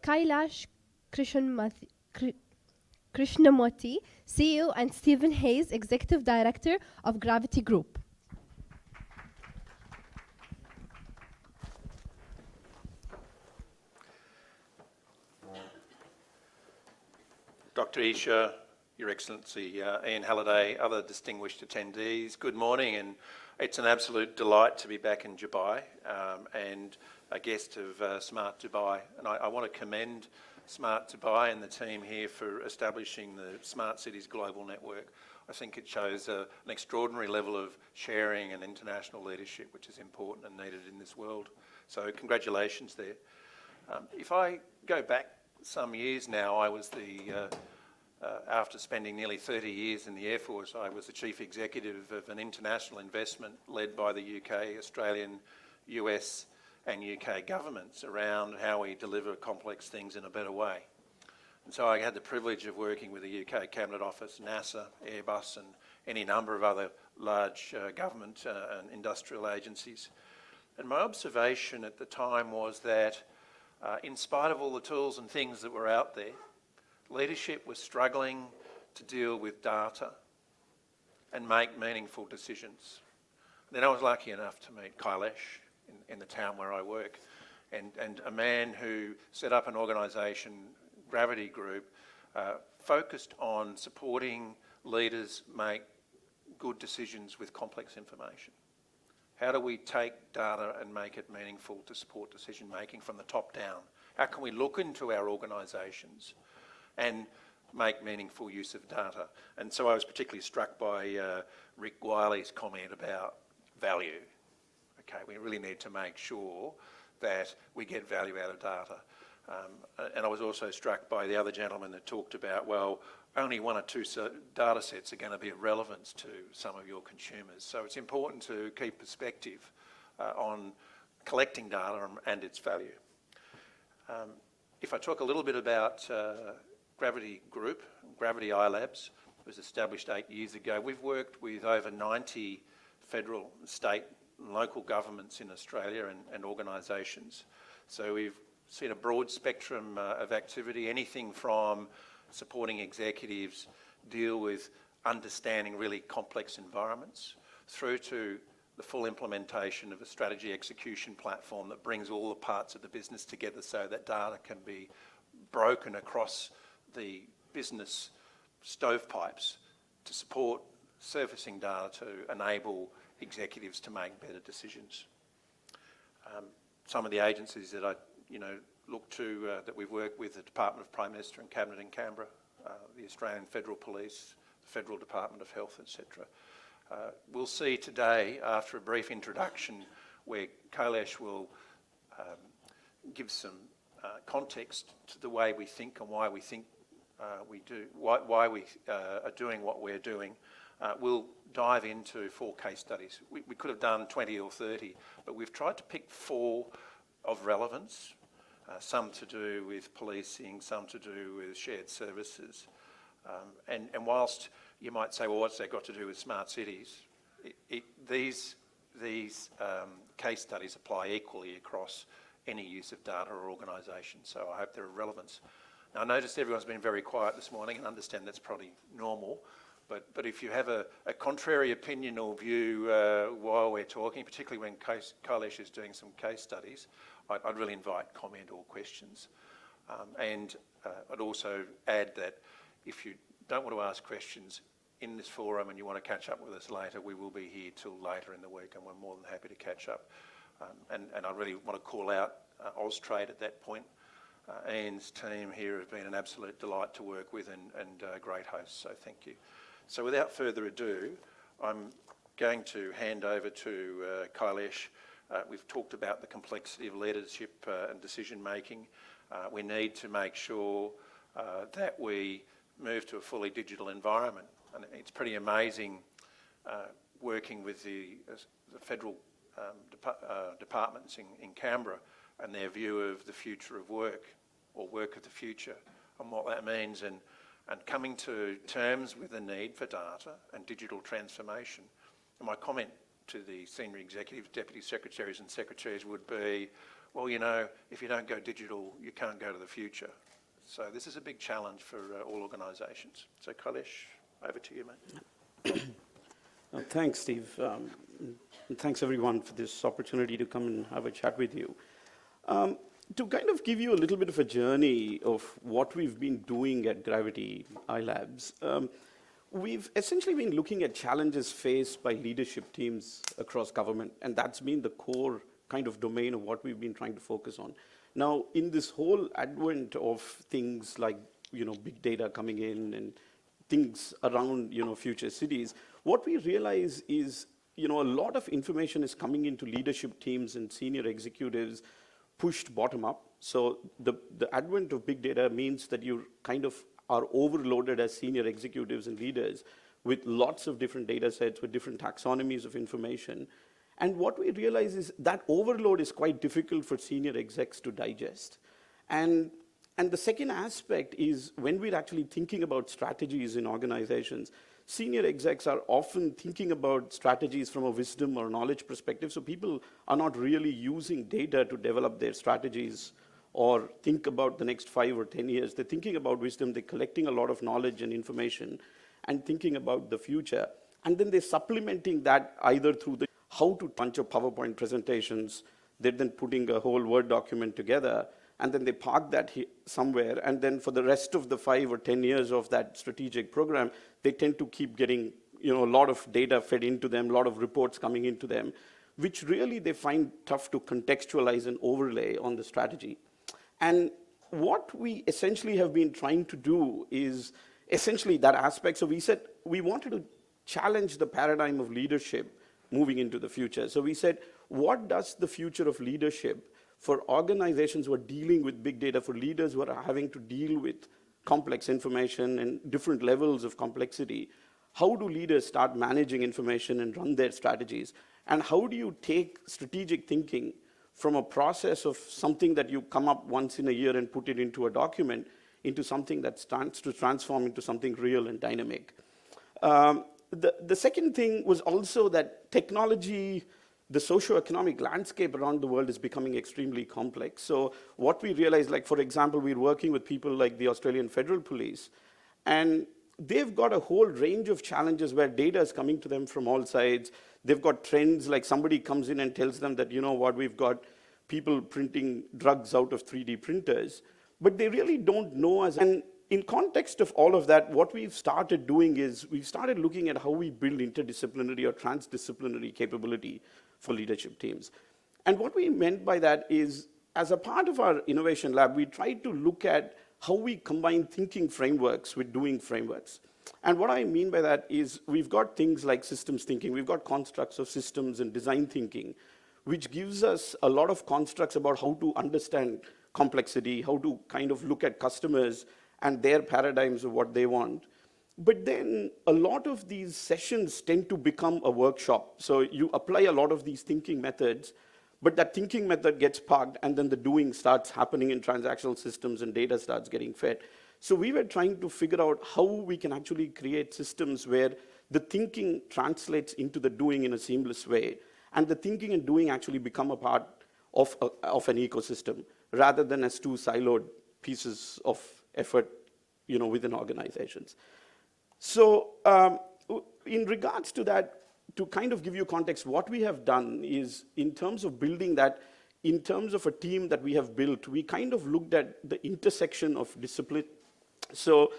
Kailash Krishnamurthy, CEO, and Stephen Hayes, Executive Director of Gravity Group. Dr. Isha, Your Excellency Ian Halliday, other distinguished attendees, good morning, and it's an absolute delight to be back in Dubai and a guest of Smart Dubai. And I want to commend Smart Dubai and the team here for establishing the Smart Cities Global Network. I think it shows an extraordinary level of sharing and international leadership, which is important and needed in this world. So congratulations there. If I go back some years now, I was after spending nearly 30 years in the Air Force, I was the chief executive of an international investment led by the UK, Australian, US and UK governments around how we deliver complex things in a better way. And so I had the privilege of working with the UK Cabinet Office, NASA, Airbus and any number of other large government and industrial agencies. And my observation at the time was that in spite of all the tools and things that were out there, leadership was struggling to deal with data and make meaningful decisions. Then I was lucky enough to meet Kailash in the town where I work, and a man who set up an organisation, Gravity Group, focused on supporting leaders make good decisions with complex information. How do we take data and make it meaningful to support decision making from the top down? How can we look into our organisations and make meaningful use of data? And so I was particularly struck by Rick Wiley's comment about value. Okay, we really need to make sure that we get value out of data. And I was also struck by the other gentleman that talked about, well, only one or two data sets are going to be of relevance to some of your consumers. So it's important to keep perspective on collecting data and its value. If I talk a little bit about Gravity Group, Gravity iLabs was established 8 years ago. We've worked with over 90 federal, state and local governments in Australia and organisations. So we've seen a broad spectrum of activity, anything from supporting executives deal with understanding really complex environments through to the full implementation of a strategy execution platform that brings all the parts of the business together so that data can be broken across the business stovepipes to support surfacing data to enable executives to make better decisions. Some of the agencies that I look to that we've worked with, the Department of Prime Minister and Cabinet in Canberra, the Australian Federal Police, the Federal Department of Health, etc. We'll see today, after a brief introduction, where Kailash will give some context to the way we think and why we think why we are doing what we're doing. We'll dive into 4 case studies. We could have done 20 or 30, but we've tried to pick 4 of relevance, some to do with policing, some to do with shared services. And whilst you might say, well, what's that got to do with smart cities? These case studies apply equally across any use of data or organisation, so I hope they're of relevance. Now, I noticed everyone's been very quiet this morning and understand that's probably normal, but if you have a contrary opinion or view while we're talking, particularly when Kailash is doing some case studies, I'd really invite comment or questions. And I'd also add that if you don't want to ask questions in this forum and you want to catch up with us later, we will be here till later in the week and we're more than happy to catch up. And I really want to call out Austrade at that point. Ian's team here have been an absolute delight to work with and great hosts, so thank you. So without further ado, I'm going to hand over to Kailash. We've talked about the complexity of leadership and decision making. We need to make sure that we move to a fully digital environment. And it's pretty amazing working with the federal departments in Canberra and their view of the future of work or work of the future and what that means and coming to terms with the need for data and digital transformation. And my comment to the senior executives, deputy secretaries and secretaries would be, well, if you don't go digital, you can't go to the future. So this is a big challenge for all organisations. So Kailesh, over to you, mate. Thanks, Steve. And thanks, everyone, for this opportunity to come and have a chat with you. To kind of give you a little bit of a journey of what we've been doing at Gravity iLabs, we've essentially been looking at challenges faced by leadership teams across government, and that's been the core kind of domain of what we've been trying to focus on. Now, in this whole advent of things like, big data coming in and things around, future cities, what we realize is, a lot of information is coming into leadership teams and senior executives pushed bottom up. So the advent of big data means that you kind of are overloaded as senior executives and leaders with lots of different data sets, with different taxonomies of information. And what we realize is that overload is quite difficult for senior execs to digest. And the second aspect is when we're actually thinking about strategies in organizations, senior execs are often thinking about strategies from a wisdom or knowledge perspective, so people are not really using data to develop their strategies or think about the next 5 or 10 years. They're thinking about wisdom, they're collecting a lot of knowledge and information and thinking about the future. And then they're supplementing that either through the how to bunch of PowerPoint presentations, they're then putting a whole Word document together, and then they park that somewhere, and then for the rest of the 5 or 10 years of that strategic program, they tend to keep getting a lot of data fed into them, a lot of reports coming into them, which really they find tough to contextualize and overlay on the strategy. And what we essentially have been trying to do is essentially that aspect. So we said we wanted to challenge the paradigm of leadership moving into the future. So we said, what does the future of leadership for organizations who are dealing with big data, for leaders who are having to deal with complex information and different levels of complexity, how do leaders start managing information and run their strategies? And how do you take strategic thinking from a process of something that you come up once in a year and put it into a document into something that starts to transform into something real and dynamic? The second thing was also that technology, the socioeconomic landscape around the world is becoming extremely complex. So what we realized, like for example, we're working with people like the Australian Federal Police, and they've got a whole range of challenges where data is coming to them from all sides. They've got trends, like somebody comes in and tells them that, we've got people printing drugs out of 3D printers, but they really don't know and in context of all of that, what we've started doing is we've started looking at how we build interdisciplinary or transdisciplinary capability for leadership teams. And what we meant by that is, as a part of our innovation lab, we tried to look at how we combine thinking frameworks with doing frameworks. And what I mean by that is we've got things like systems thinking, we've got constructs of systems and design thinking, which gives us a lot of constructs about how to understand complexity, how to kind of look at customers and their paradigms of what they want. But then a lot of these sessions tend to become a workshop. So you apply a lot of these thinking methods, but that thinking method gets parked and then the doing starts happening in transactional systems and data starts getting fed. So we were trying to figure out how we can actually create systems where the thinking translates into the doing in a seamless way, and the thinking and doing actually become a part of an ecosystem, rather than as two siloed pieces of effort, within organizations. So in regards to that, to kind of give you context, what we have done is, in terms of building that, in terms of a team that we have built, we kind of looked at the intersection of discipline. So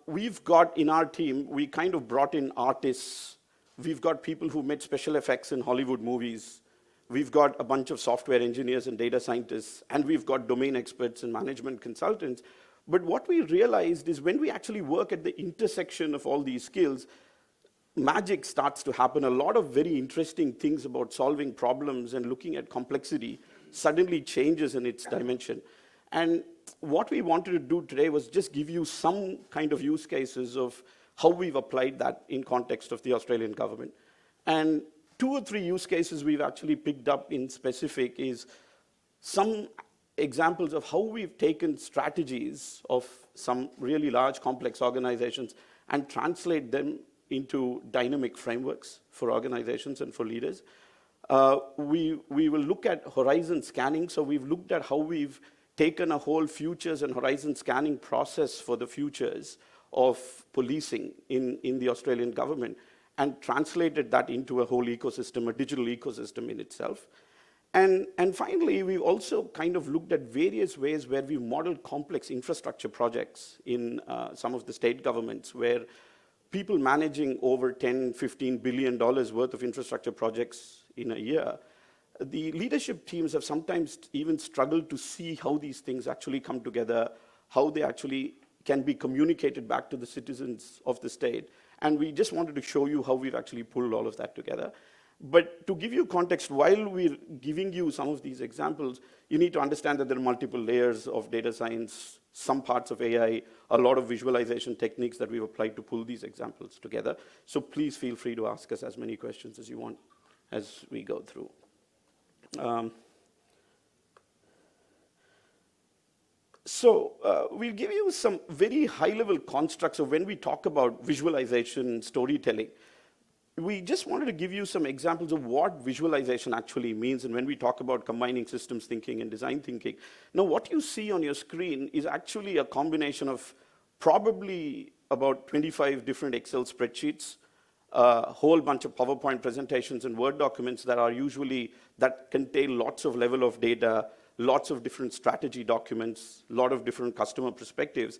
we've got in our team, we kind of brought in artists. We've got people who made special effects in Hollywood movies. We've got a bunch of software engineers and data scientists, and we've got domain experts and management consultants. But what we realized is when we actually work at the intersection of all these skills, magic starts to happen. A lot of very interesting things about solving problems and looking at complexity suddenly changes in its dimension. And what we wanted to do today was just give you some kind of use cases of how we've applied that in context of the Australian government. And 2 or 3 use cases we've actually picked up in specific is some examples of how we've taken strategies of some really large complex organizations and translate them into dynamic frameworks for organizations and for leaders. We will look at horizon scanning. So we've looked at how we've taken a whole futures and horizon scanning process for the futures of policing in the Australian government and translated that into a whole ecosystem, a digital ecosystem in itself. And finally, we've also kind of looked at various ways where we've modeled complex infrastructure projects in some of the state governments where people managing over $10, $15 billion worth of infrastructure projects in a year, the leadership teams have sometimes even struggled to see how these things actually come together, how they actually can be communicated back to the citizens of the state. And we just wanted to show you how we've actually pulled all of that together. But to give you context, while we're giving you some of these examples, you need to understand that there are multiple layers of data science, some parts of AI, a lot of visualization techniques that we've applied to pull these examples together. So please feel free to ask us as many questions as you want as we go through. We'll give you some very high-level constructs of when we talk about visualization and storytelling. We just wanted to give you some examples of what visualization actually means and when we talk about combining systems thinking and design thinking. Now, what you see on your screen is actually a combination of probably about 25 different Excel spreadsheets, a whole bunch of PowerPoint presentations and Word documents that contain lots of level of data, lots of different strategy documents, a lot of different customer perspectives,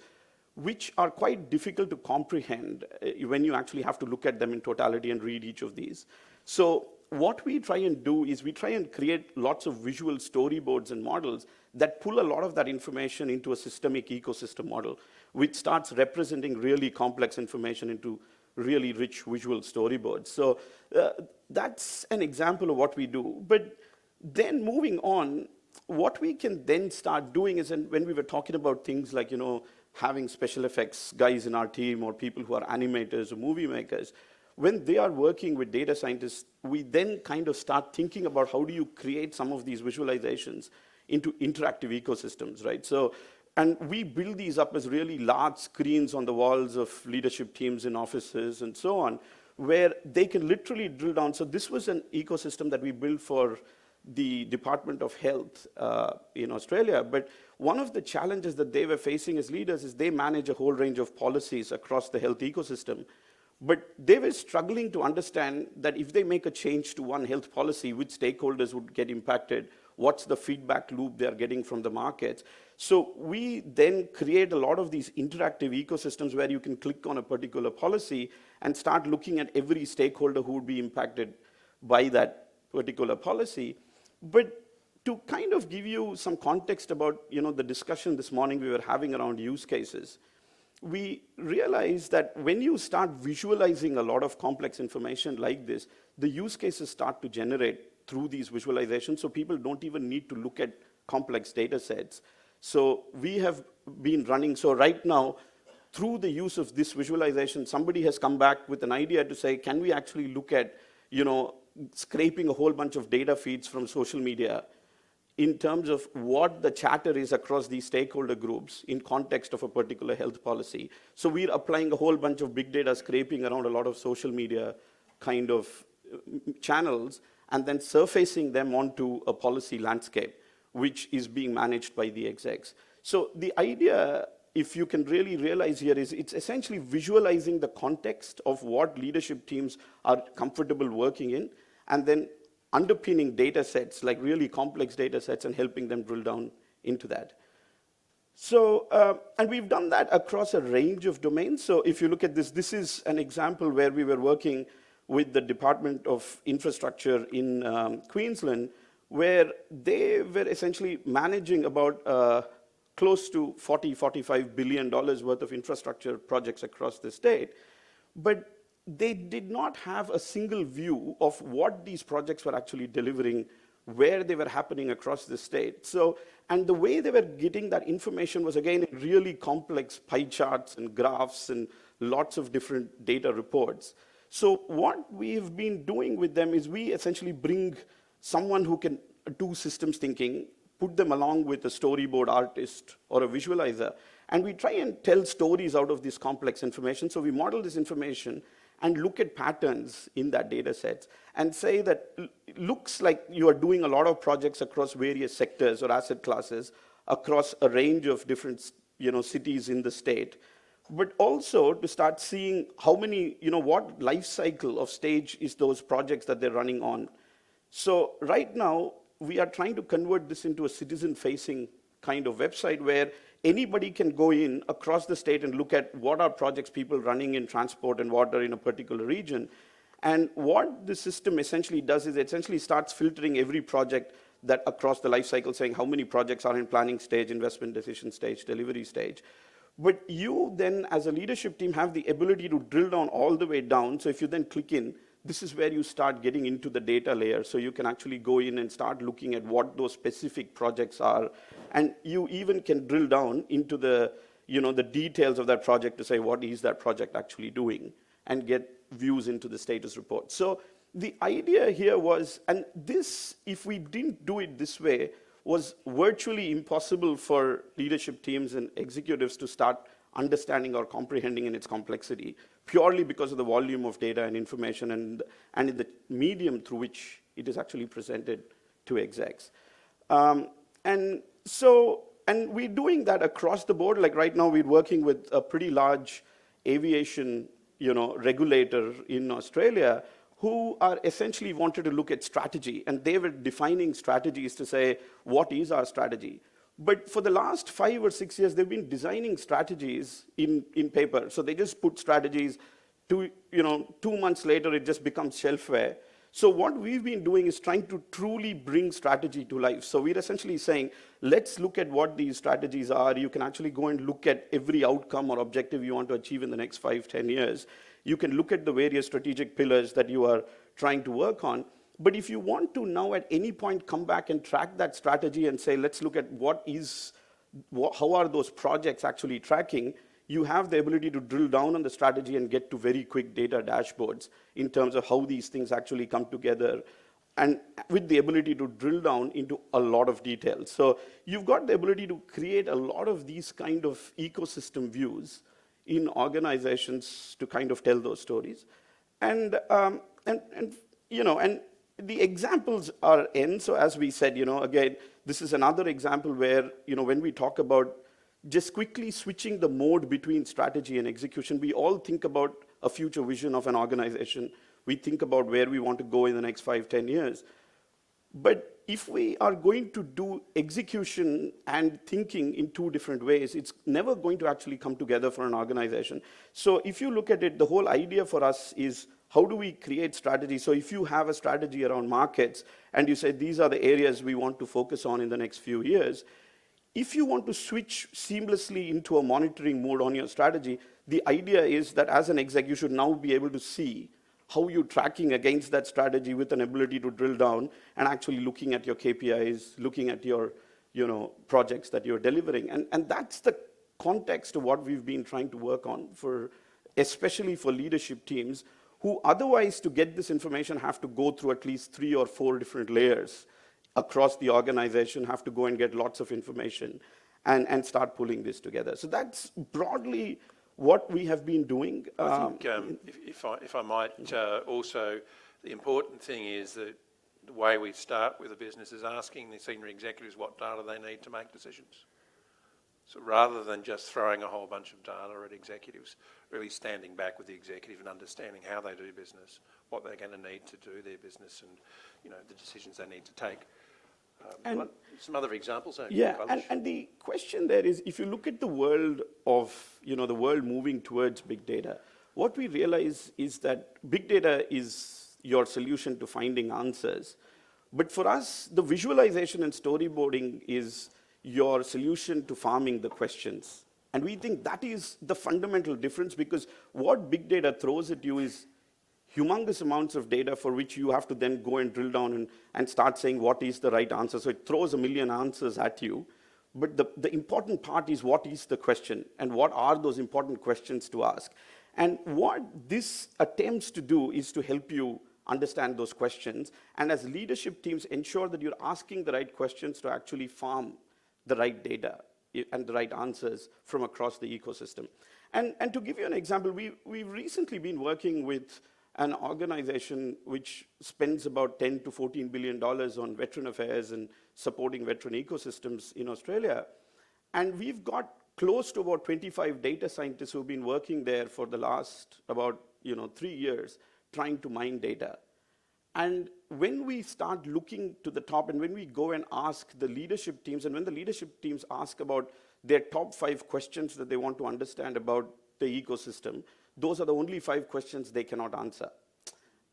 which are quite difficult to comprehend when you actually have to look at them in totality and read each of these. So what we try and do is we try and create lots of visual storyboards and models that pull a lot of that information into a systemic ecosystem model, which starts representing really complex information into really rich visual storyboards. So that's an example of what we do. But then moving on, what we can then start doing is, and when we were talking about things like, having special effects guys in our team or people who are animators or movie makers, when they are working with data scientists, we then kind of start thinking about how do you create some of these visualizations into interactive ecosystems, right? So, and we build these up as really large screens on the walls of leadership teams in offices and so on, where they can literally drill down. So this was an ecosystem that we built for the Department of Health in Australia. But one of the challenges that they were facing as leaders is they manage a whole range of policies across the health ecosystem. But they were struggling to understand that if they make a change to one health policy, which stakeholders would get impacted, what's the feedback loop they're getting from the markets. So we then create a lot of these interactive ecosystems where you can click on a particular policy and start looking at every stakeholder who would be impacted by that particular policy. But to kind of give you some context about the discussion this morning we were having around use cases, we realized that when you start visualizing a lot of complex information like this, the use cases start to generate through these visualizations, so people don't even need to look at complex data sets. So we have been running, so right now, through the use of this visualization, somebody has come back with an idea to say, can we actually look at scraping a whole bunch of data feeds from social media in terms of what the chatter is across these stakeholder groups in context of a particular health policy. So we're applying a whole bunch of big data scraping around a lot of social media kind of channels and then surfacing them onto a policy landscape, which is being managed by the execs. So the idea, if you can really realize here, is it's essentially visualizing the context of what leadership teams are comfortable working in, and then underpinning data sets, like really complex data sets, and helping them drill down into that. So, and we've done that across a range of domains. So if you look at this, this is an example where we were working with the Department of Infrastructure in Queensland, where they were essentially managing about close to $45 billion worth of infrastructure projects across the state. But they did not have a single view of what these projects were actually delivering, where they were happening across the state. So, and the way they were getting that information was, again, really complex pie charts and graphs and lots of different data reports. So what we've been doing with them is we essentially bring someone who can do systems thinking, put them along with a storyboard artist or a visualizer, and we try and tell stories out of this complex information. So we model this information, and look at patterns in that data sets and say that it looks like you are doing a lot of projects across various sectors or asset classes across a range of different cities in the state, but also to start seeing how many, what life cycle of stage is those projects that they're running on. So right now, we are trying to convert this into a citizen-facing kind of website where anybody can go in across the state and look at what are projects people running in transport and water in a particular region. And what the system essentially does is it essentially starts filtering every project that across the life cycle, saying how many projects are in planning stage, investment decision stage, delivery stage. But you then, as a leadership team, have the ability to drill down all the way down. So if you then click in, this is where you start getting into the data layer. So you can actually go in and start looking at what those specific projects are. And you even can drill down into the details of that project to say, what is that project actually doing? And get views into the status report. So the idea here was, and this, if we didn't do it this way, was virtually impossible for leadership teams and executives to start understanding or comprehending in its complexity, purely because of the volume of data and information and in the medium through which it is actually presented to execs. And we're doing that across the board. Like right now, we're working with a pretty large aviation regulator in Australia who are essentially wanted to look at strategy, and they were defining strategies to say, what is our strategy? But for the last 5 or 6 years, they've been designing strategies in paper. So they just put strategies to, 2 months later, it just becomes shelfware. So what we've been doing is trying to truly bring strategy to life. So we're essentially saying, let's look at what these strategies are. You can actually go and look at every outcome or objective you want to achieve in the next 5, 10 years. You can look at the various strategic pillars that you are trying to work on. But if you want to now at any point come back and track that strategy and say, let's look at how are those projects actually tracking, you have the ability to drill down on the strategy and get to very quick data dashboards in terms of how these things actually come together, and with the ability to drill down into a lot of details. So you've got the ability to create a lot of these kind of ecosystem views in organizations to kind of tell those stories. And the examples are in. So as we said, again, this is another example where, when we talk about just quickly switching the mode between strategy and execution, we all think about a future vision of an organization. We think about where we want to go in the next 5, 10 years. But if we are going to do execution and thinking in 2 different ways, it's never going to actually come together for an organization. So if you look at it, the whole idea for us is, how do we create strategy? So if you have a strategy around markets and you say, these are the areas we want to focus on in the next few years, if you want to switch seamlessly into a monitoring mode on your strategy, the idea is that as an exec, you should now be able to see how you're tracking against that strategy with an ability to drill down and actually looking at your KPIs, looking at your projects that you're delivering. And that's the context of what we've been trying to work on, especially for leadership teams, who otherwise, to get this information, have to go through at least 3 or 4 different layers across the organization, have to go and get lots of information and start pulling this together. So that's broadly what we have been doing. I think, if I might, also, the important thing is that the way we start with a business is asking the senior executives what data they need to make decisions. So rather than just throwing a whole bunch of data at executives, really standing back with the executive and understanding how they do business, what they're going to need to do their business, and the decisions they need to take. Some other examples. Yeah, and the question there is, if you look at the world of, the world moving towards big data, what we realize is that big data is your solution to finding answers. But for us, the visualization and storyboarding is your solution to farming the questions. And we think that is the fundamental difference, because what big data throws at you is humongous amounts of data for which you have to then go and drill down and start saying what is the right answer. So it throws a million answers at you. But the important part is, what is the question and what are those important questions to ask? And what this attempts to do is to help you understand those questions, and as leadership teams ensure that you're asking the right questions to actually farm the right data. and the right answers from across the ecosystem. And to give you an example, we've recently been working with an organization which spends about $10 to $14 billion on veteran affairs and supporting veteran ecosystems in Australia. And we've got close to about 25 data scientists who've been working there for the last about 3 years trying to mine data. And when we start looking to the top and when we go and ask the leadership teams, and when the leadership teams ask about their top 5 questions that they want to understand about the ecosystem, those are the only 5 questions they cannot answer.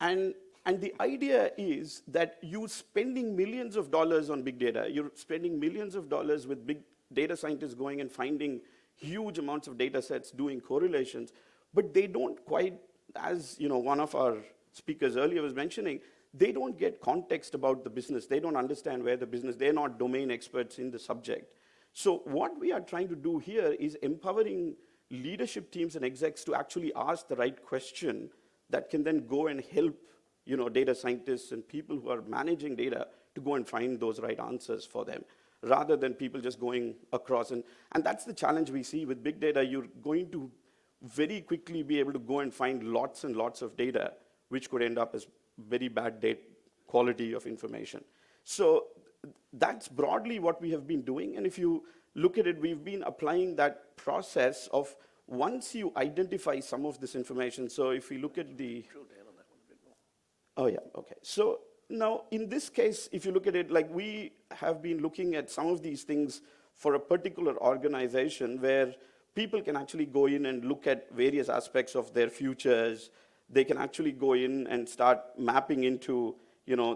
And the idea is that you're spending millions of dollars on big data, you're spending millions of dollars with big data scientists going and finding huge amounts of data sets, doing correlations, but they don't quite, as one of our speakers earlier was mentioning, they don't get context about the business. They don't understand where the business, they're not domain experts in the subject. So what we are trying to do here is empowering leadership teams and execs to actually ask the right question that can then go and help data scientists and people who are managing data to go and find those right answers for them, rather than people just going across. And that's the challenge we see with big data. You're going to very quickly be able to go and find lots and lots of data, which could end up as very bad quality of information. So that's broadly what we have been doing. And if you look at it, we've been applying that process of once you identify some of this information. So if we look at the... Drill down on that one a bit more. Oh, yeah, okay. So now, in this case, if you look at it, like we have been looking at some of these things for a particular organization where people can actually go in and look at various aspects of their futures. They can actually go in and start mapping into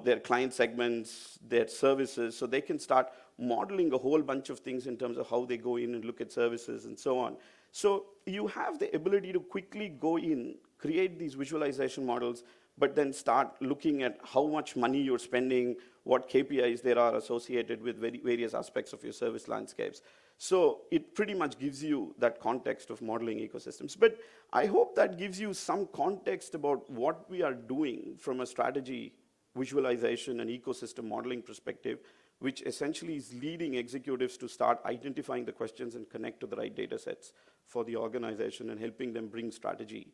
their client segments, their services, so they can start modeling a whole bunch of things in terms of how they go in and look at services and so on. So you have the ability to quickly go in, create these visualization models, but then start looking at how much money you're spending, what KPIs there are associated with various aspects of your service landscapes. So it pretty much gives you that context of modeling ecosystems. But I hope that gives you some context about what we are doing from a strategy, visualization, and ecosystem modeling perspective, which essentially is leading executives to start identifying the questions and connect to the right data sets for the organization and helping them bring strategy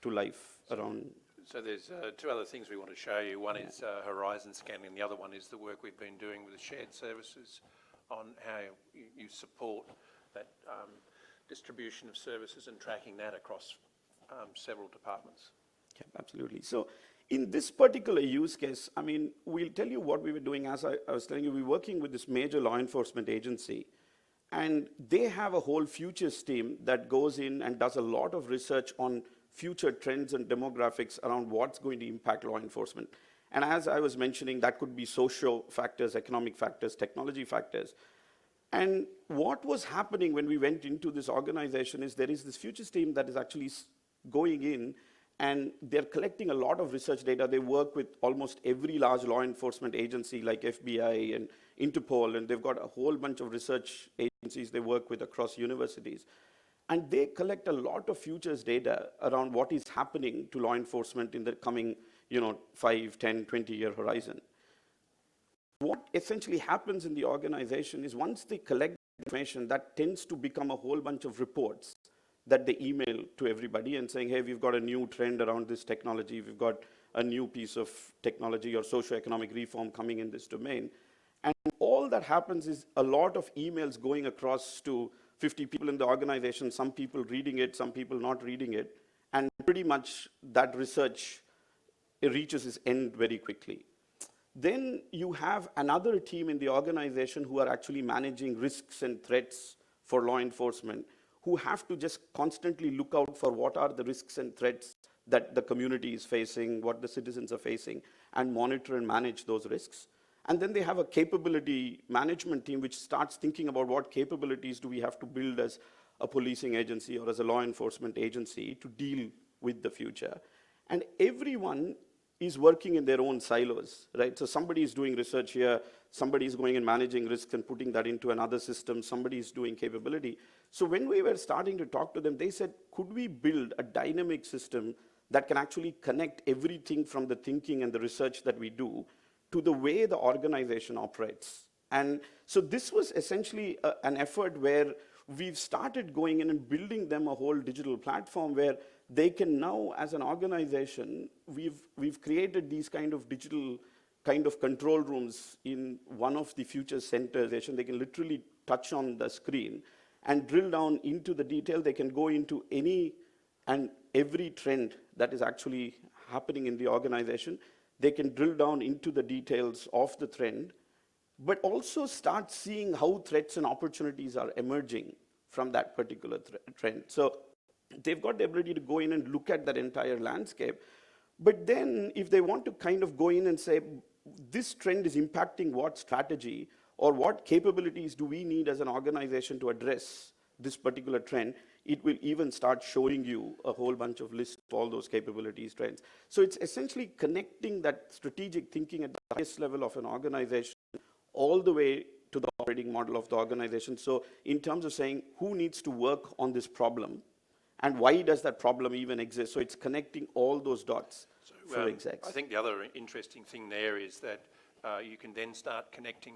to life around. So there's 2 other things we want to show you. One is horizon scanning, and the other one is the work we've been doing with the shared services on how you support that distribution of services and tracking that across several departments. Yeah, absolutely. So in this particular use case, I mean, we'll tell you what we were doing. As I was telling you, we're working with this major law enforcement agency, and they have a whole futures team that goes in and does a lot of research on future trends and demographics around what's going to impact law enforcement. And as I was mentioning, that could be social factors, economic factors, technology factors. And what was happening when we went into this organization is there is this futures team that is actually going in, and they're collecting a lot of research data. They work with almost every large law enforcement agency like FBI and Interpol, and they've got a whole bunch of research agencies they work with across universities. And they collect a lot of futures data around what is happening to law enforcement in the coming 5, 10, 20-year horizon. What essentially happens in the organization is once they collect information, that tends to become a whole bunch of reports that they email to everybody and saying, hey, we've got a new trend around this technology, we've got a new piece of technology or socioeconomic reform coming in this domain. And all that happens is a lot of emails going across to 50 people in the organization, some people reading it, some people not reading it, and pretty much that research reaches its end very quickly. Then you have another team in the organization who are actually managing risks and threats for law enforcement, who have to just constantly look out for what are the risks and threats that the community is facing, what the citizens are facing, and monitor and manage those risks. And then they have a capability management team which starts thinking about what capabilities do we have to build as a policing agency or as a law enforcement agency to deal with the future. And everyone is working in their own silos, right? So somebody is doing research here, somebody is going and managing risks and putting that into another system, somebody is doing capability. So when we were starting to talk to them, they said, could we build a dynamic system that can actually connect everything from the thinking and the research that we do to the way the organization operates And so this was essentially an effort where we've started going in and building them a whole digital platform where they can now, as an organization, we've created these kind of digital kind of control rooms in one of the future centers. They can literally touch on the screen and drill down into the detail. They can go into any and every trend that is actually happening in the organization. They can drill down into the details of the trend, but also start seeing how threats and opportunities are emerging from that particular trend. So they've got the ability to go in and look at that entire landscape. But then if they want to kind of go in and say, this trend is impacting what strategy or what capabilities do we need as an organization to address this particular trend, it will even start showing you a whole bunch of lists of all those capabilities, trends. So it's essentially connecting that strategic thinking at the highest level of an organization all the way to the operating model of the organization. So in terms of saying who needs to work on this problem and why does that problem even exist? So it's connecting all those dots for execs. I think the other interesting thing there is that you can then start connecting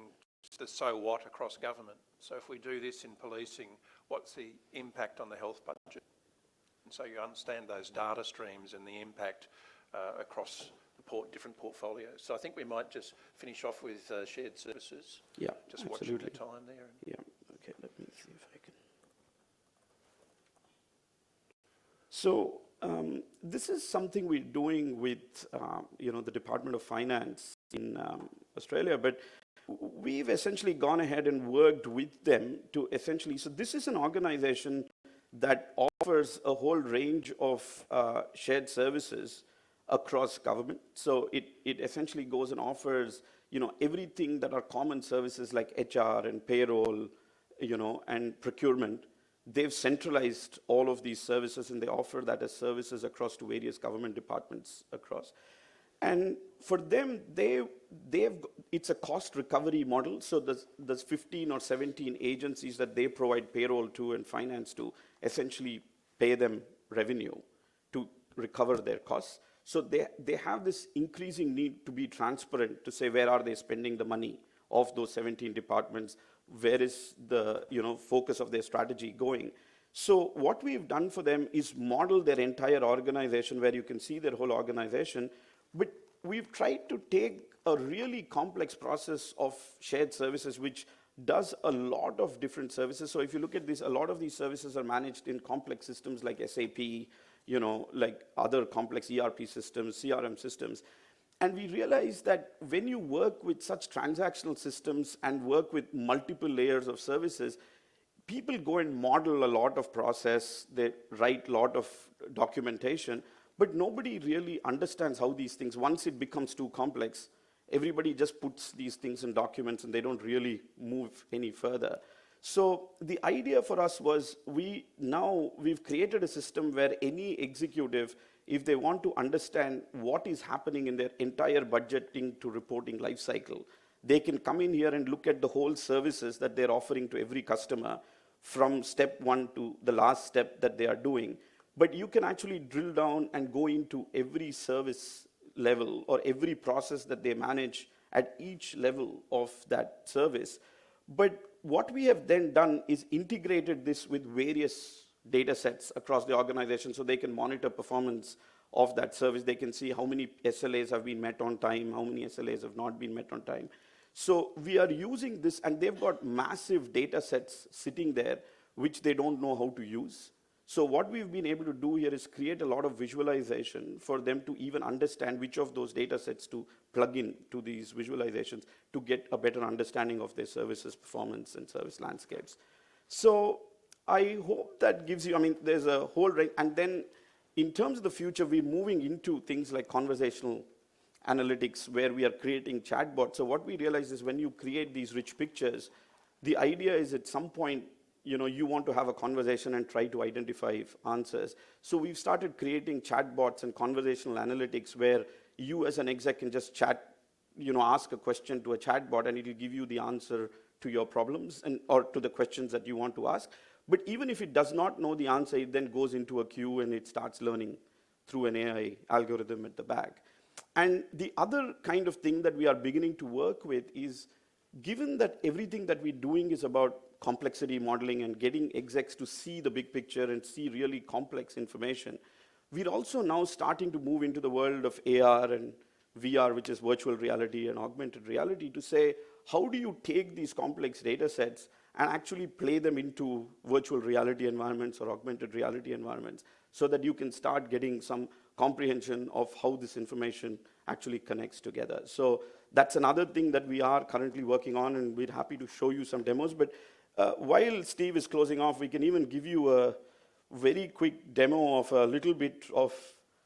the so what across government. So if we do this in policing, what's the impact on the health budget? And so you understand those data streams and the impact across the different portfolios. So I think we might just finish off with shared services. Yeah, just absolutely. Watching the time there. Yeah, okay, let me see if I can. So this is something we're doing with the Department of Finance in Australia, but we've essentially gone ahead and worked with them to essentially, so this is an organization that offers a whole range of shared services across government. So it essentially goes and offers, everything that are common services like HR and payroll, and procurement. They've centralized all of these services and they offer that as services across to various government departments across. And for them, it's a cost recovery model. So there's 15 or 17 agencies that they provide payroll to and finance to essentially pay them revenue to recover their costs. So they have this increasing need to be transparent to say where are they spending the money of those 17 departments, where is the focus of their strategy going. So what we've done for them is model their entire organization where you can see their whole organization, but we've tried to take a really complex process of shared services which does a lot of different services. So if you look at this, a lot of these services are managed in complex systems like SAP, like other complex ERP systems, CRM systems. And we realized that when you work with such transactional systems and work with multiple layers of services, people go and model a lot of process, they write a lot of documentation, but nobody really understands how these things, once it becomes too complex, everybody just puts these things in documents and they don't really move any further. So the idea for us was we've created a system where any executive, if they want to understand what is happening in their entire budgeting to reporting life cycle, they can come in here and look at the whole services that they're offering to every customer from step one to the last step that they are doing. But you can actually drill down and go into every service level or every process that they manage at each level of that service. But what we have then done is integrated this with various data sets across the organization so they can monitor performance of that service. They can see how many SLAs have been met on time, how many SLAs have not been met on time. So we are using this, and they've got massive data sets sitting there which they don't know how to use. So what we've been able to do here is create a lot of visualization for them to even understand which of those data sets to plug in to these visualizations to get a better understanding of their services performance and service landscapes. So I hope that gives you, there's a whole range. And then in terms of the future, we're moving into things like conversational analytics where we are creating chatbots. So what we realize is when you create these rich pictures, the idea is at some point, you want to have a conversation and try to identify answers. So we've started creating chatbots and conversational analytics where you as an exec can just chat, ask a question to a chatbot and it will give you the answer to your problems or to the questions that you want to ask. But even if it does not know the answer, it then goes into a queue and it starts learning through an AI algorithm at the back. And the other kind of thing that we are beginning to work with is given that everything that we're doing is about complexity modeling and getting execs to see the big picture and see really complex information, we're also now starting to move into the world of AR and VR, which is virtual reality and augmented reality, to say, how do you take these complex data sets and actually play them into virtual reality environments or augmented reality environments so that you can start getting some comprehension of how this information actually connects together. So that's another thing that we are currently working on, and we're happy to show you some demos. But while Steve is closing off, we can even give you a very quick demo of a little bit of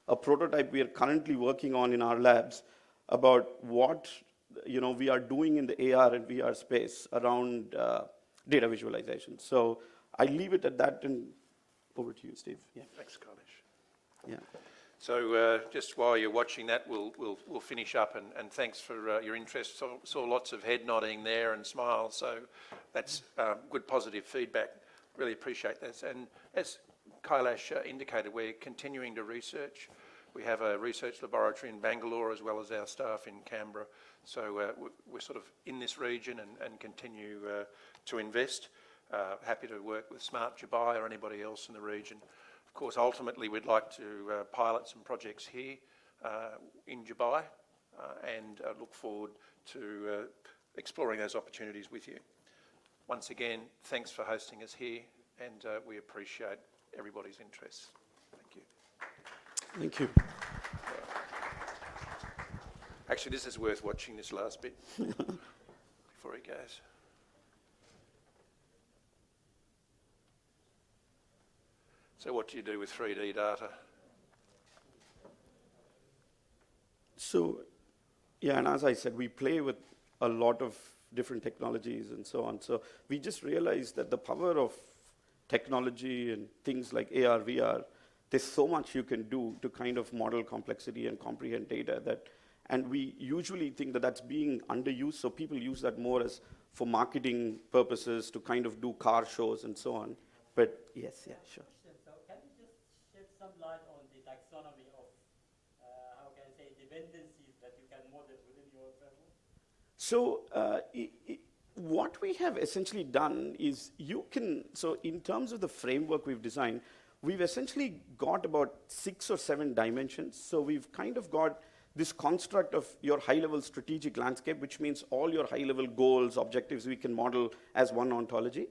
a prototype we are currently working on in our labs about what we are doing in the AR and VR space around data visualization. So I leave it at that, and over to you, Steve. Yeah. Thanks, Kailash. Yeah. So just while you're watching that, we'll finish up, and thanks for your interest. Saw lots of head nodding there and smiles, so that's good positive feedback. Really appreciate that. And as Kailash indicated, we're continuing to research. We have a research laboratory in Bangalore as well as our staff in Canberra. So we're sort of in this region and continue to invest. Happy to work with Smart Dubai or anybody else in the region. Of course, ultimately, we'd like to pilot some projects here in Dubai and look forward to exploring those opportunities with you. Once again, thanks for hosting us here, and we appreciate everybody's interest. Thank you. Thank you. Actually, this is worth watching, this last bit, before he goes. So what do you do with 3D data? So, yeah, and as I said, we play with a lot of different technologies and so on. So we just realized that the power of technology and things like AR, VR, there's so much you can do to kind of model complexity and comprehend data that, and we usually think that that's being underused. So people use that more as for marketing purposes to kind of do car shows and so on. But yes, yeah, sure. So can you just shed some light on the taxonomy of, how can I say, dependencies that you can model within your framework? So what we have essentially done is so in terms of the framework we've designed, we've essentially got about 6 or 7 dimensions. So we've kind of got this construct of your high-level strategic landscape, which means all your high-level goals, objectives, we can model as one ontology.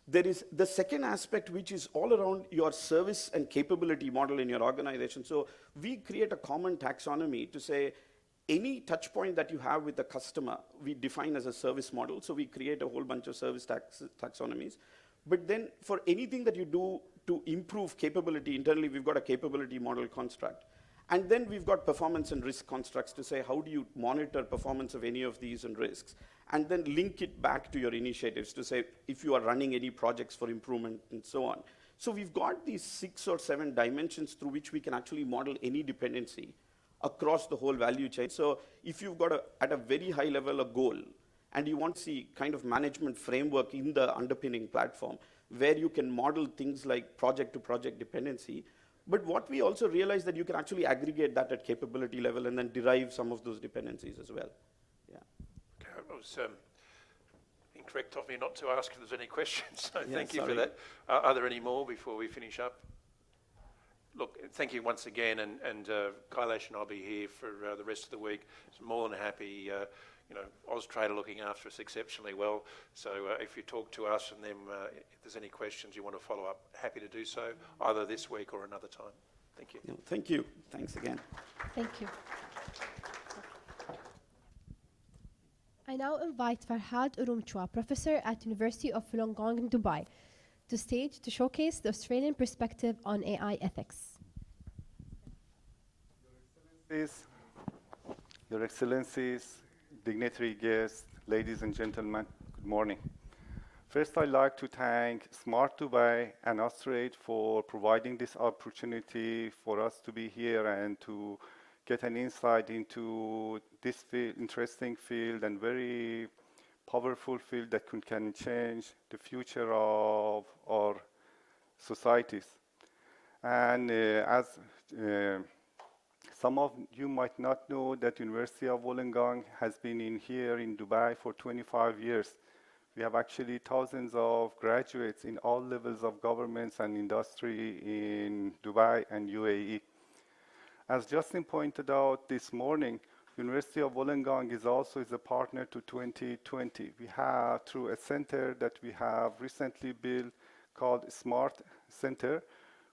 There is the second aspect, which is all around your service and capability model in your organization. So we create a common taxonomy to say, any touch point that you have with the customer, we define as a service model. So we create a whole bunch of service taxonomies. But then for anything that you do to improve capability internally, we've got a capability model construct. And then we've got performance and risk constructs to say, how do you monitor performance of any of these and risks? And then link it back to your initiatives to say, if you are running any projects for improvement and so on. So we've got these 6 or 7 dimensions through which we can actually model any dependency across the whole value chain. So if you've got at a very high level a goal, and you want to see kind of management framework in the underpinning platform, where you can model things like project to project dependency. But what we also realize that you can actually aggregate that at capability level and then derive some of those dependencies as well. Yeah. Okay, I was incorrect of me not to ask if there's any questions, so Yeah, thank you sorry. for that. Are there any more before we finish up? Look, thank you once again, and Kailash and I'll be here for the rest of the week. So more than happy. Austrader looking after us exceptionally well. So if you talk to us and them, if there's any questions you want to follow up, happy to do so, either this week or another time. Thank you. No, thank you. Thanks again. Thank you. I now invite Farhad Urumchua, professor at University of Wollongong in Dubai, to stage to showcase the Australian perspective on AI ethics. Your Excellencies, dignitary guests, ladies and gentlemen, good morning. First, I'd like to thank Smart Dubai and Austrade for providing this opportunity for us to be here and to get an insight into this interesting field and very powerful field that can change the future of our societies. And as Some of you might not know that University of Wollongong has been in here in Dubai for 25 years. We have actually thousands of graduates in all levels of governments and industry in Dubai and UAE. As Justin pointed out this morning, University of Wollongong is also a partner to 2020. We have, through a center that we have recently built called Smart Center,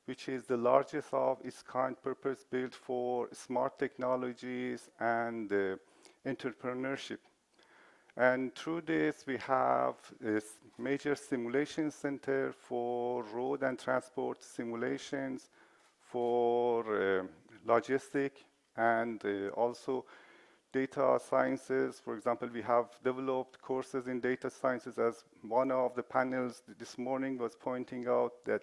which is the largest of its kind, purpose-built for smart technologies and entrepreneurship. And through this, we have a major simulation center for road and transport simulations, for logistic, and also data sciences. For example, we have developed courses in data sciences, as one of the panels this morning was pointing out that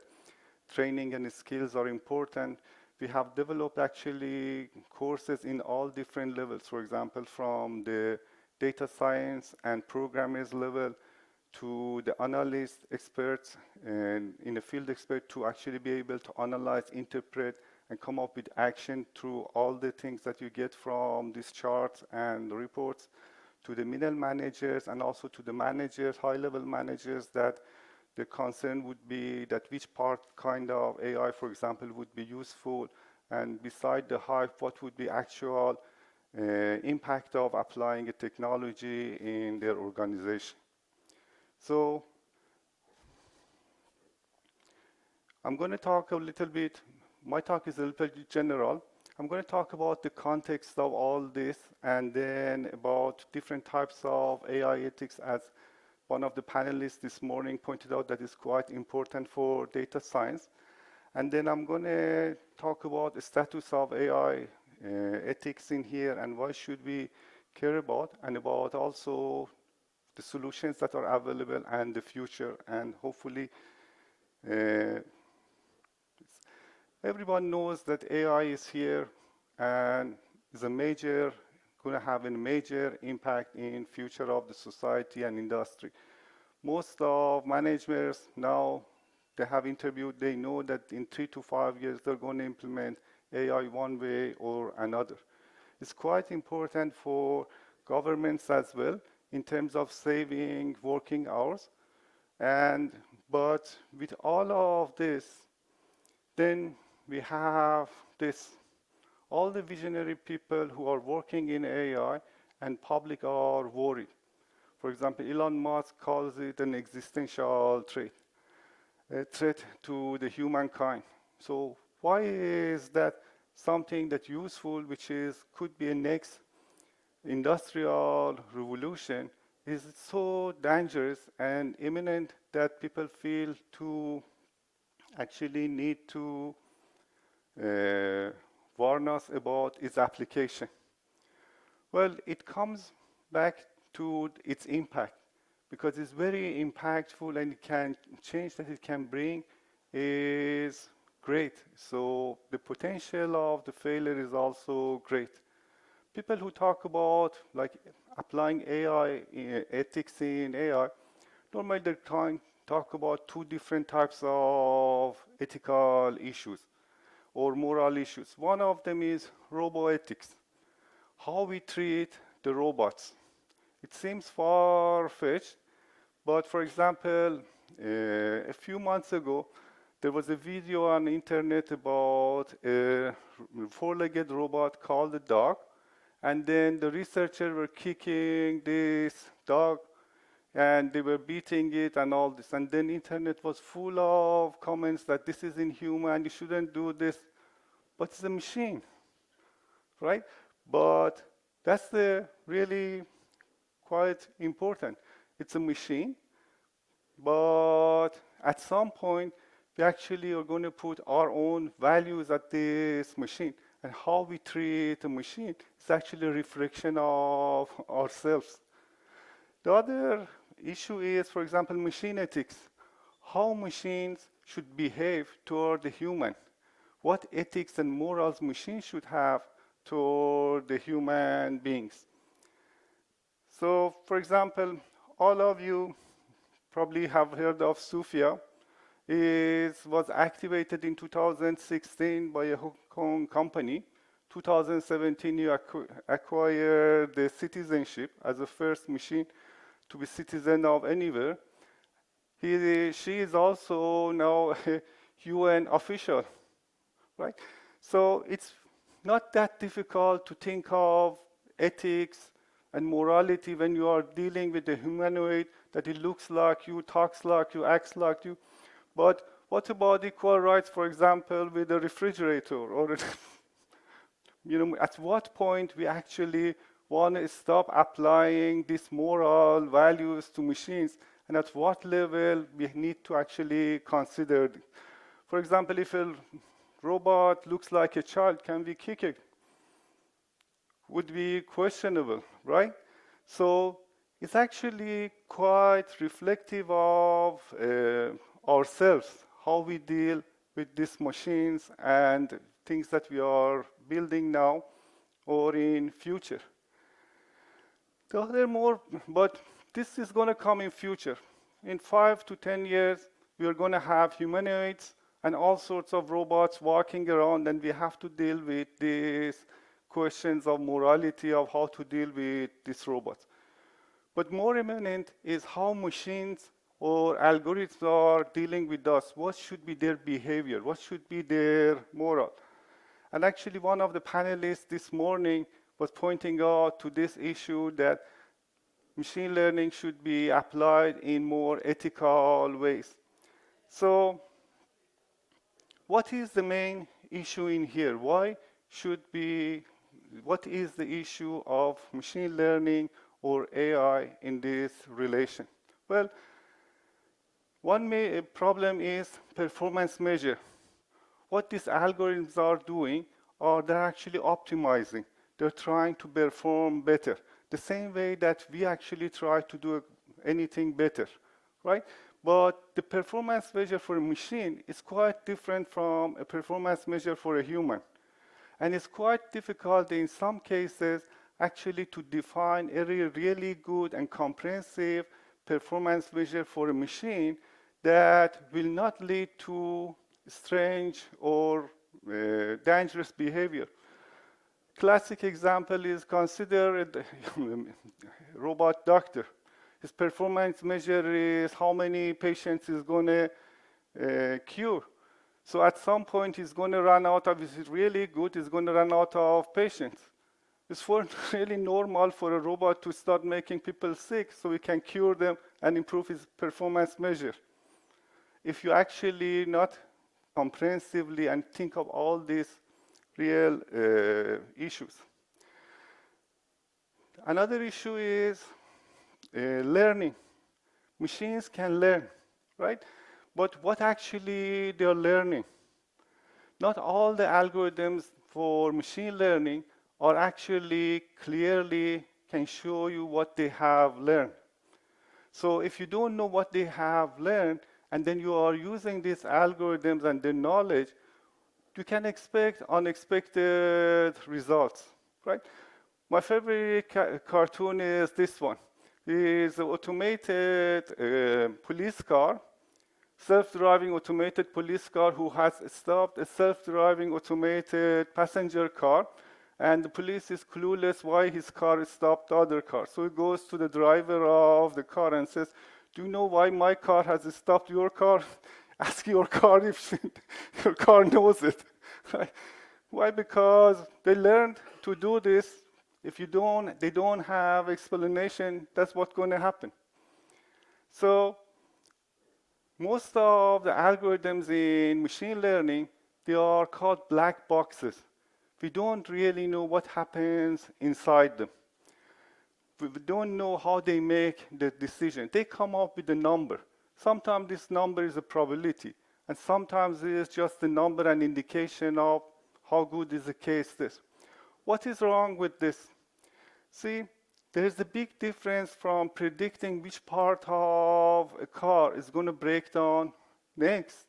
training and skills are important. We have developed actually courses in all different levels. For example, from the data science and programmers level to the analyst experts and in the field expert to actually be able to analyze, interpret, and come up with action through all the things that you get from these charts and reports, to the middle managers and also to the managers, high-level managers, that the concern would be that which part kind of AI, for example, would be useful, and beside the hype, what would be actual impact of applying a technology in their organization. So I'm going to talk a little bit, my talk is a little bit general. I'm going to talk about the context of all this, and then about different types of AI ethics, as one of the panelists this morning pointed out that is quite important for data science. And then I'm going to talk about the status of AI ethics in here, and why should we care about, and about also the solutions that are available and the future. And hopefully everyone knows that AI is here and is going to have a major impact in future of the society and industry. Most of managers now, they have interviewed, they know that in 3 to 5 years they're going to implement AI one way or another. It's quite important for governments as well in terms of saving working hours. But with all of this, then we have all the visionary people who are working in AI, and public are worried. For example, Elon Musk calls it an existential threat, a threat to the humankind. So why is that something that's useful, which could be a next industrial revolution, is so dangerous and imminent that people feel to actually need to warn us about its application? Well, it comes back to its impact, because it's very impactful, and change that it can bring is great. So the potential of the failure is also great. People who talk about like applying AI, ethics in AI, normally they talk about two different types of ethical issues or moral issues. One of them is roboethics, how we treat the robots. It seems far-fetched, but for example, a few months ago, there was a video on the internet about a four-legged robot called a dog, and then the researchers were kicking this dog, and they were beating it and all this. And then the internet was full of comments that this is inhuman, you shouldn't do this. But it's a machine, right? But that's really quite important. It's a machine, but at some point, we actually are going to put our own values at this machine. And how we treat a machine is actually a reflection of ourselves. The other issue is, for example, machine ethics. How machines should behave toward the human. What ethics and morals machines should have toward the human beings. So, for example, all of you probably have heard of Sophia. It was activated in 2016 by a Hong Kong company 2017, you acquired the citizenship as the first machine to be citizen of anywhere. She is also now a UN official, right? So it's not that difficult to think of ethics and morality when you are dealing with a humanoid that it looks like you, talks like you, acts like you. But what about equal rights, for example, with a refrigerator? Or, at what point we actually want to stop applying these moral values to machines, and at what level we need to actually consider. For example, if a robot looks like a child, can we kick it? Would be questionable, right? So it's actually quite reflective of ourselves, how we deal with these machines and things that we are building now or in future. But this is going to come in future. In 5 to 10 years, we are going to have humanoids and all sorts of robots walking around, and we have to deal with these questions of morality of how to deal with these robots. But more imminent is how machines or algorithms are dealing with us. What should be their behavior? What should be their moral? And actually, one of the panelists this morning was pointing out to this issue that machine learning should be applied in more ethical ways. So what is the main issue in here? What is the issue of machine learning or AI in this relation? Well, one problem is performance measure. What these algorithms are doing are they're actually optimizing. They're trying to perform better, the same way that we actually try to do anything better, right? But the performance measure for a machine is quite different from a performance measure for a human. And it's quite difficult in some cases actually to define a really good and comprehensive performance measure for a machine that will not lead to strange or dangerous behavior. Classic example is consider a robot doctor. His performance measure is how many patients he's going to cure. So at some point he's going to run out of, if it's really good, he's going to run out of patients. It's really normal for a robot to start making people sick so he can cure them and improve his performance measure. If you actually not comprehensively and think of all these real issues. Another issue is learning. Machines can learn, right? But what actually they are learning? Not all the algorithms for machine learning are actually clearly can show you what they have learned. So if you don't know what they have learned, and then you are using these algorithms and the knowledge, you can expect unexpected results, right? My favorite cartoon is this one. It's an automated police car, self-driving automated police car who has stopped a self-driving automated passenger car, and the police is clueless why his car stopped the other car. So he goes to the driver of the car and says, "Do you know why my car has stopped your car?" Ask your car if your car knows it. Right? Why? Because they learned to do this. If they don't have explanation, that's what's going to happen. So most of the algorithms in machine learning, they are called black boxes. We don't really know what happens inside them. We don't know how they make the decision. They come up with a number. Sometimes this number is a probability, and sometimes it is just a number and indication of how good is the case is. What is wrong with this? See, there is a big difference from predicting which part of a car is going to break down next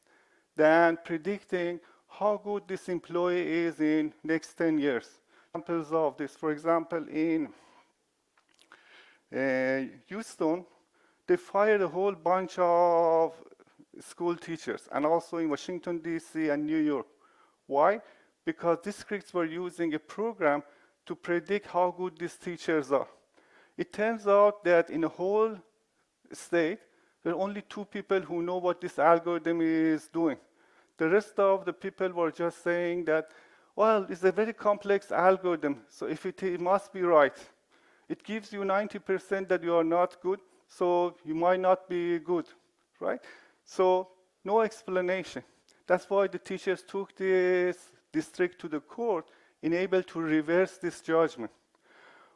than predicting how good this employee is in next 10 years. Examples of this, for example, in Houston, they fired a whole bunch of school teachers, and also in Washington, D.C. and New York. Why? because these critics were using a program to predict how good these teachers are. It turns out that in a whole state, there are only 2 people who know what this algorithm is doing. The rest of the people were just saying that, well, it's a very complex algorithm, so if it must be right. It gives you 90% that you are not good, so you might not be good, right? So no explanation. That's why the teachers took this district to the court in able to reverse this judgment.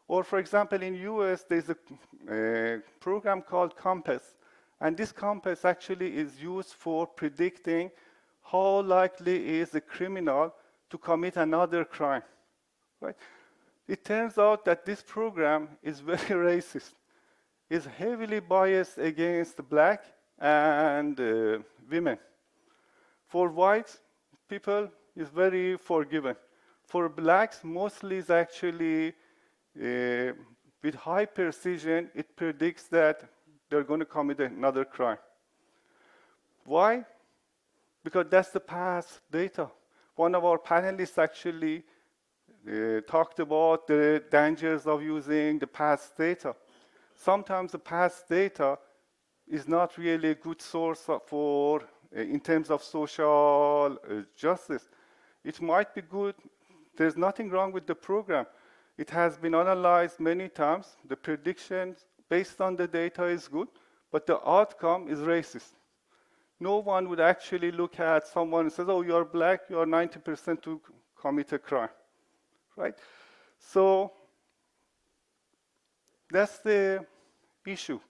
Or for example, in US, there's a program called Compass. And this Compass actually is used for predicting how likely is a criminal to commit another crime, right? It turns out that this program is very racist. It's heavily biased against black and women. For white people, it's very forgiving. For blacks, mostly is actually with high precision, it predicts that they're going to commit another crime. Why? Because that's the past data. One of our panelists actually talked about the dangers of using the past data. Sometimes the past data is not really a good source for, in terms of social justice. It might be good. There's nothing wrong with the program. It has been analyzed many times. The predictions based on the data is good, but the outcome is racist. No one would actually look at someone and says, oh, you're black, you're 90% to commit a crime, right? So that's the issue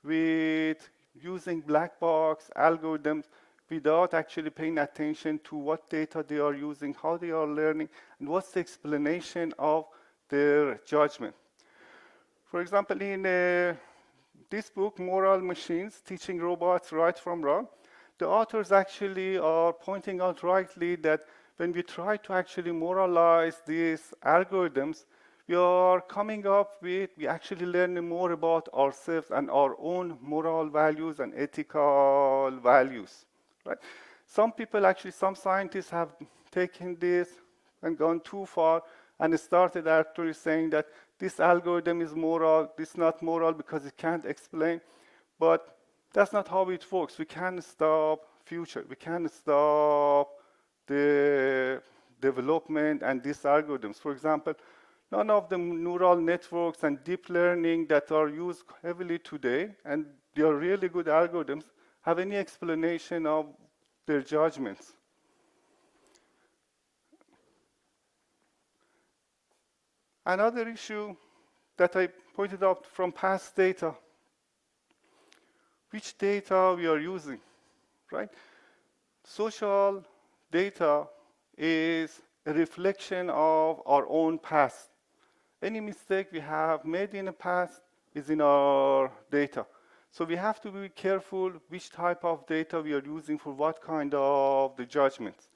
with using black box algorithms without actually paying attention to what data they are using, how they are learning, and what's the explanation of their judgment. For example, in this book, Moral Machines, Teaching Robots Right from Wrong, the authors actually are pointing out rightly that when we try to actually moralize these algorithms, we are coming up with, we actually learn more about ourselves and our own moral values and ethical values, right? Some people actually, some scientists have taken this and gone too far and started actually saying that this algorithm is moral, this is not moral because it can't explain, but that's not how it works. We can't stop future. We can't stop the development and these algorithms. For example, none of the neural networks and deep learning that are used heavily today, and they are really good algorithms, have any explanation of their judgments. Another issue that I pointed out from past data, which data we are using, right? Social data is a reflection of our own past. Any mistake we have made in the past is in our data. So we have to be careful which type of data we are using for what kind of the judgments.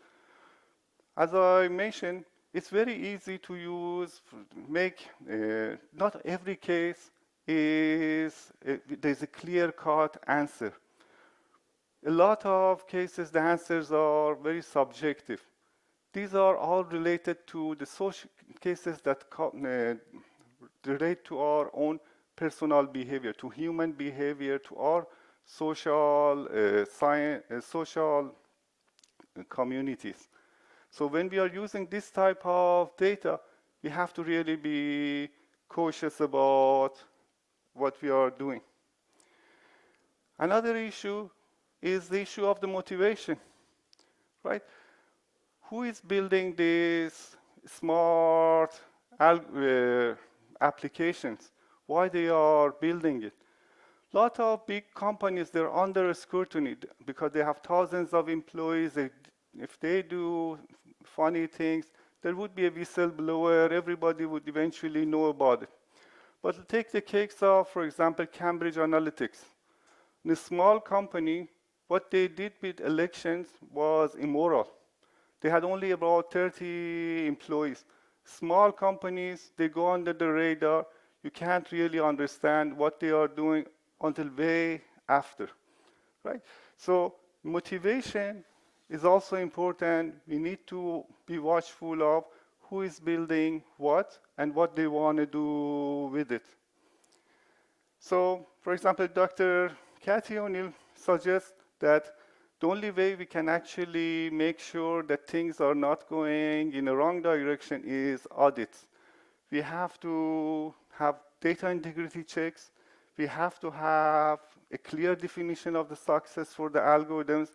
As I mentioned, it's very easy to use, not every case is, there's a clear-cut answer. A lot of cases, the answers are very subjective. These are all related to the social cases that relate to our own personal behavior, to human behavior, to our social social communities. So when we are using this type of data, we have to really be cautious about what we are doing. Another issue is the issue of the motivation, right? Who is building these smart applications? Why they are building it? A lot of big companies, they're under scrutiny because they have thousands of employees. If they do funny things, there would be a whistleblower. Everybody would eventually know about it. But take the case of, for example, Cambridge Analytica. In a small company, what they did with elections was immoral. They had only about 30 employees. Small companies, they go under the radar. You can't really understand what they are doing until way after, right? So motivation is also important. We need to be watchful of who is building what and what they want to do with it. So, for example, Dr. Cathy O'Neil suggests that the only way we can actually make sure that things are not going in the wrong direction is audits. We have to have data integrity checks. We have to have a clear definition of the success for the algorithms.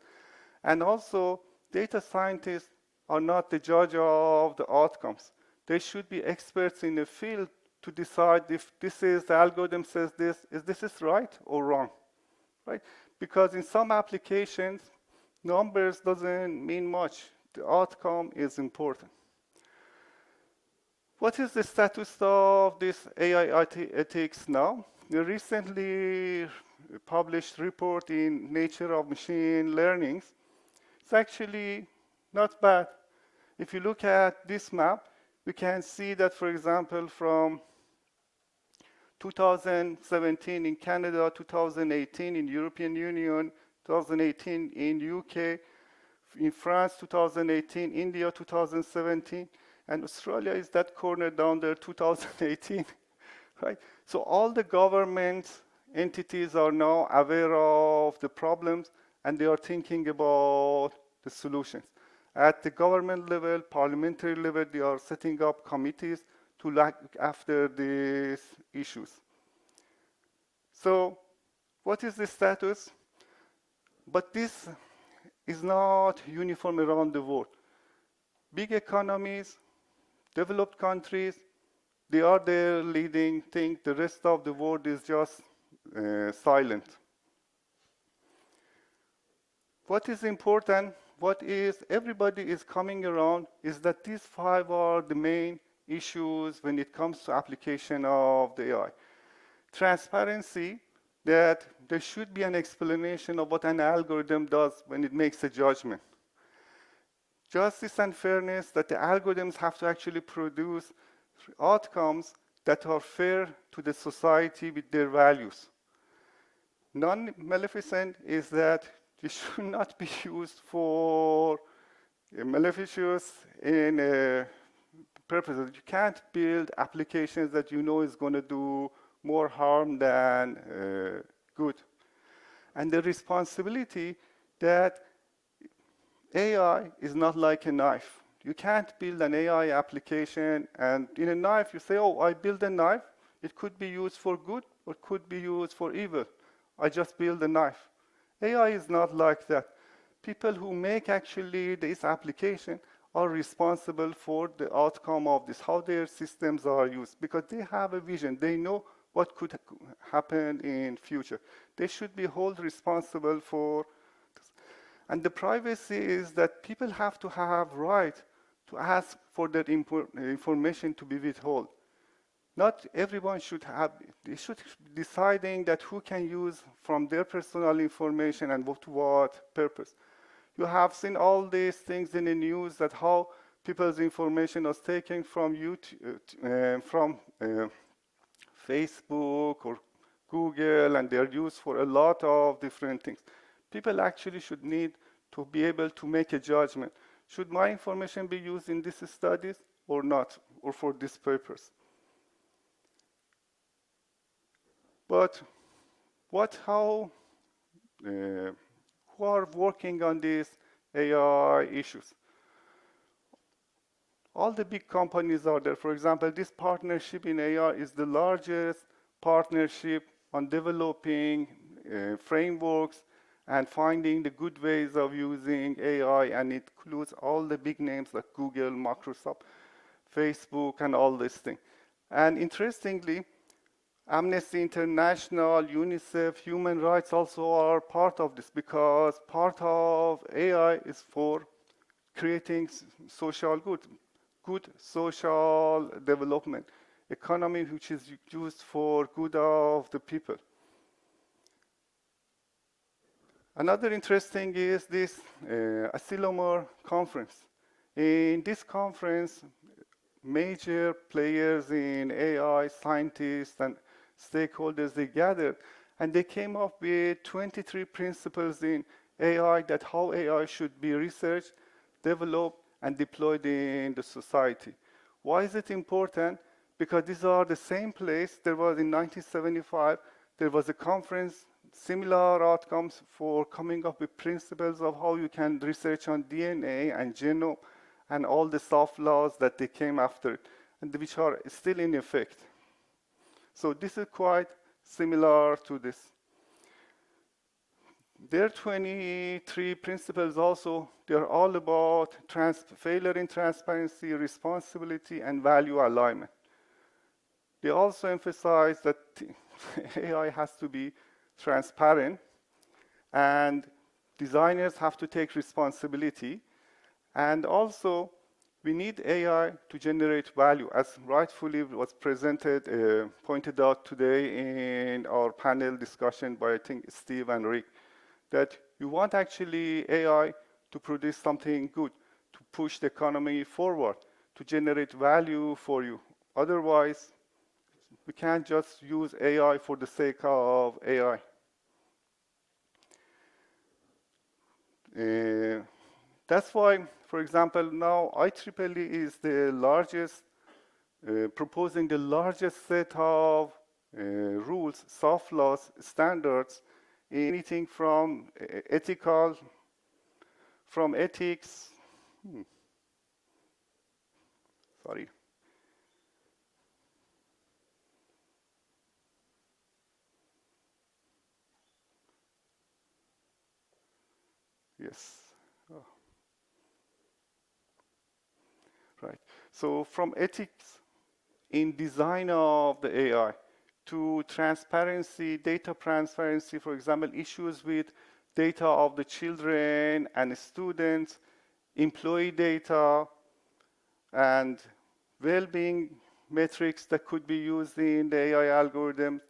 And also, data scientists are not the judge of the outcomes. They should be experts in the field to decide if the algorithm says this is right or wrong, right? Because in some applications, numbers doesn't mean much. The outcome is important. What is the status of this AI ethics now? The recently published report in Nature of Machine Learning, it's actually not bad. If you look at this map, we can see that, for example, from 2017 in Canada, 2018 in European Union, 2018 in UK, in France, 2018, India, 2017, and Australia is that corner down there, 2018, right? So all the government entities are now aware of the problems and they are thinking about the solutions. At the government level, parliamentary level, they are setting up committees to look after these issues. So what is the status? But this is not uniform around the world. Big economies, developed countries, they are the leading thing. The rest of the world is just silent. What is important, what is everybody is coming around, is that these 5 are the main issues when it comes to application of the AI. Transparency, that there should be an explanation of what an algorithm does when it makes a judgment. Justice and fairness, that the algorithms have to actually produce outcomes that are fair to the society with their values. Non-maleficent is that it should not be used for malicious in purposes. You can't build applications that you know is going to do more harm than good. And the responsibility that AI is not like a knife. You can't build an AI application and in a knife you say, oh, I built a knife. It could be used for good or could be used for evil. I just build a knife. AI is not like that. People who make actually this application are responsible for the outcome of this, how their systems are used, because they have a vision. They know what could happen in future. They should be held responsible for this. And the privacy is that people have to have right to ask for that information to be withheld. Not everyone should have, they should be deciding that who can use from their personal information and to what purpose. You have seen all these things in the news that how people's information was taken from YouTube, from Facebook or Google, and they're used for a lot of different things. People actually should need to be able to make a judgment. Should my information be used in these studies or not, or for this purpose? But who are working on these AI issues? All the big companies are there. For example, this partnership in AI is the largest partnership on developing frameworks and finding the good ways of using AI, and it includes all the big names like Google, Microsoft, Facebook, and all these things. And interestingly, Amnesty International, UNICEF, human rights also are part of this, because part of AI is for creating social good social development, economy which is used for good of the people. Another interesting is this Asilomar conference. In this conference, major players in AI, scientists and stakeholders, they gathered and they came up with 23 principles in AI, that how AI should be researched, developed, and deployed in the society. Why is it important? Because these are the same place. There was in 1975, there was a conference, similar outcomes for coming up with principles of how you can research on DNA and genome and all the soft laws that they came after it, and which are still in effect. So this is quite similar to this. Their 23 principles also, they're all about failure in transparency, responsibility, and value alignment. They also emphasize that AI has to be transparent, and designers have to take responsibility. And also, we need AI to generate value, as rightfully was presented, pointed out today in our panel discussion by, I think, Steve and Rick, that you want actually AI to produce something good, to push the economy forward, to generate value for you. Otherwise, we can't just use AI for the sake of AI. That's why, for example, now IEEE is the largest, proposing the largest set of rules, soft laws, standards, anything from ethical, from ethics, sorry. Yes. Oh. Right. So from ethics in design of the AI to transparency, data transparency, for example, issues with data of the children and students, employee data, and well-being metrics that could be used in the AI algorithms,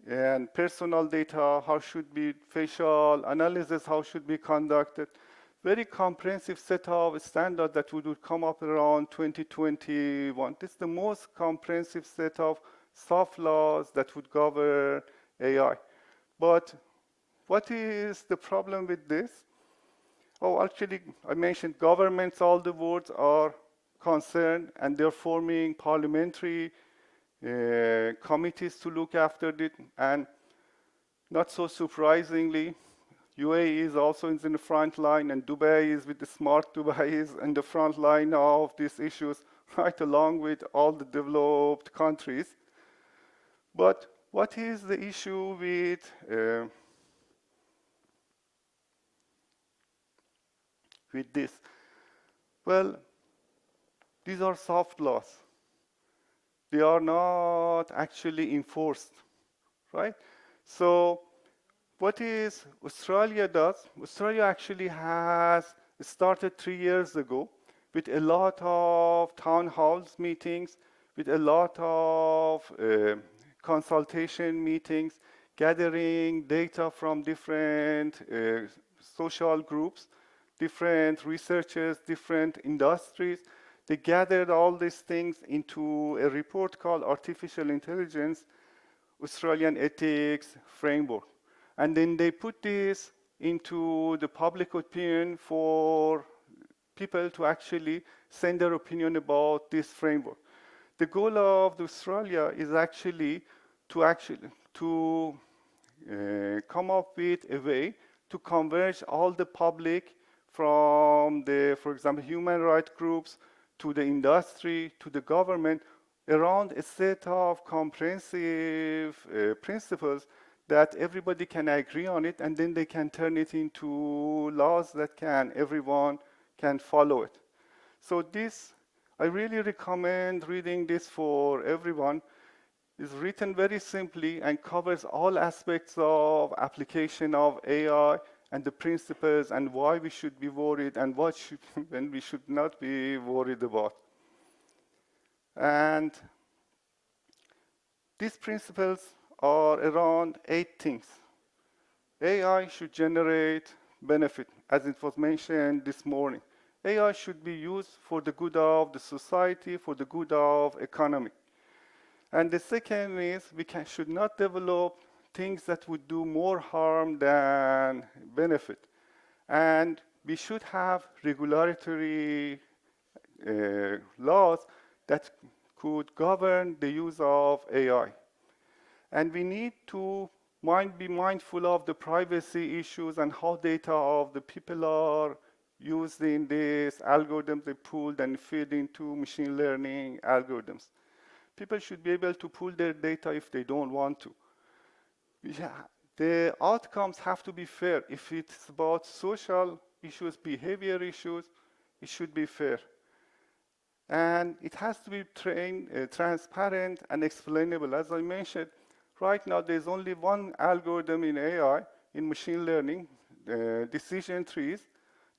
and personal data, how should be facial analysis, how should be conducted. Very comprehensive set of standards that would come up around 2021. This is the most comprehensive set of soft laws that would govern AI. But what is the problem with this? Oh, actually, I mentioned governments, all the words are concerned, and they're forming parliamentary committees to look after it, and not so surprisingly, UAE is also in the front line, and Dubai is with the smart Dubai is in the front line of these issues, right along with all the developed countries. But what is the issue with this? Well, these are soft laws. They are not actually enforced, right? So what is Australia does, Australia actually has started 3 years ago with a lot of town halls meetings, with a lot of consultation meetings, gathering data from different social groups, different researchers, different industries. They gathered all these things into a report called Artificial Intelligence Australian Ethics Framework. And then they put this into the public opinion for people to actually send their opinion about this framework. The goal of Australia is actually to come up with a way to converge all the public from the, for example, human rights groups to the industry, to the government, around a set of comprehensive principles that everybody can agree on it, and then they can turn it into laws that everyone can follow it. So this, I really recommend reading this for everyone. It's written very simply and covers all aspects of application of AI and the principles and why we should be worried and what when we should not be worried about. And these principles are around 8 things. AI should generate benefit, as it was mentioned this morning. AI should be used for the good of the society, for the good of economy. And the second is we should not develop things that would do more harm than benefit. And we should have regulatory laws that could govern the use of AI. And we need to be mindful of the privacy issues and how data of the people are used in these algorithms they pulled and feed into machine learning algorithms. People should be able to pull their data if they don't want to. The outcomes have to be fair. If it's about social issues, behavior issues, it should be fair. And it has to be transparent and explainable. As I mentioned, right now there's only one algorithm in AI, in machine learning, decision trees,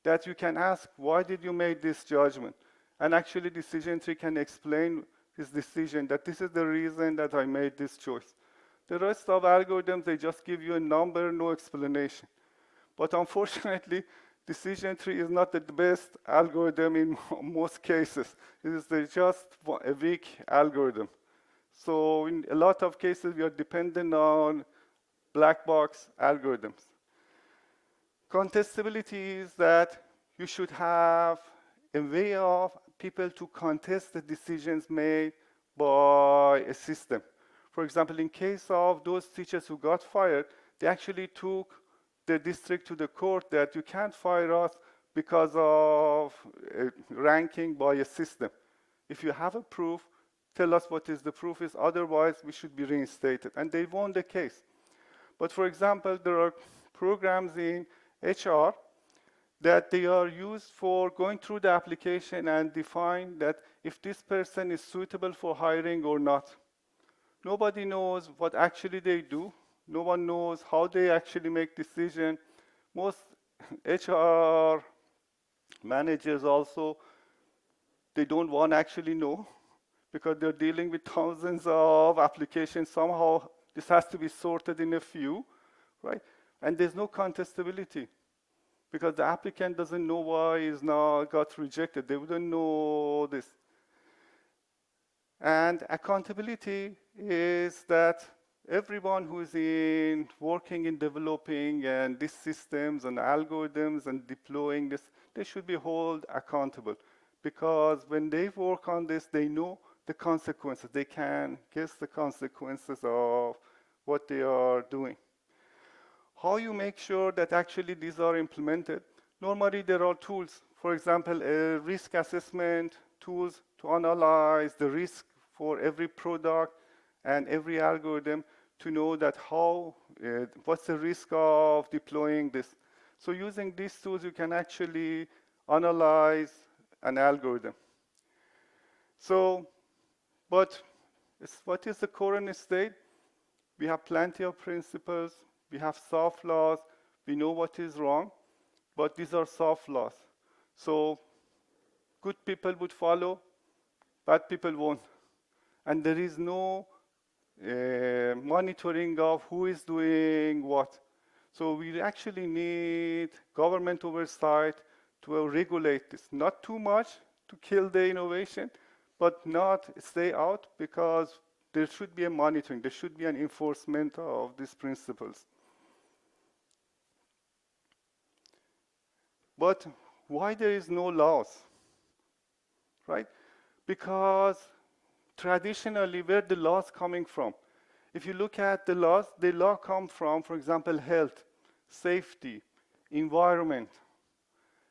that you can ask, why did you make this judgment? And actually decision tree can explain his decision, that this is the reason that I made this choice. The rest of algorithms, they just give you a number, no explanation. But unfortunately, decision tree is not the best algorithm in most cases. It is just a weak algorithm. So in a lot of cases, we are dependent on black box algorithms. Contestability is that you should have a way of people to contest the decisions made by a system. For example, in case of those teachers who got fired, they actually took the district to the court that you can't fire us because of ranking by a system. If you have a proof, tell us what is the proof is, otherwise we should be reinstated. And they won the case. But for example, there are programs in HR that they are used for going through the application and define that if this person is suitable for hiring or not. Nobody knows what actually they do. No one knows how they actually make decisions. Most HR managers also, they don't want to actually know because they're dealing with thousands of applications. Somehow this has to be sorted in a few, right? And there's no contestability because the applicant doesn't know why he's not got rejected. They wouldn't know this. And accountability is that everyone who is working in developing and these systems and algorithms and deploying this, they should be held accountable. Because when they work on this, they know the consequences. They can guess the consequences of what they are doing. How you make sure that actually these are implemented? Normally there are tools. For example, risk assessment tools to analyze the risk for every product and every algorithm to know that what's the risk of deploying this. So using these tools, you can actually analyze an algorithm. So, but what is the current state? We have plenty of principles. We have soft laws. We know what is wrong, but these are soft laws. So good people would follow, bad people won't. And there is no monitoring of who is doing what. So we actually need government oversight to regulate this. Not too much to kill the innovation, but not stay out, because there should be a monitoring. There should be an enforcement of these principles. But why there is no laws, right? Because traditionally, where the laws coming from? If you look at the laws, the law come from, for example, health, safety, environment.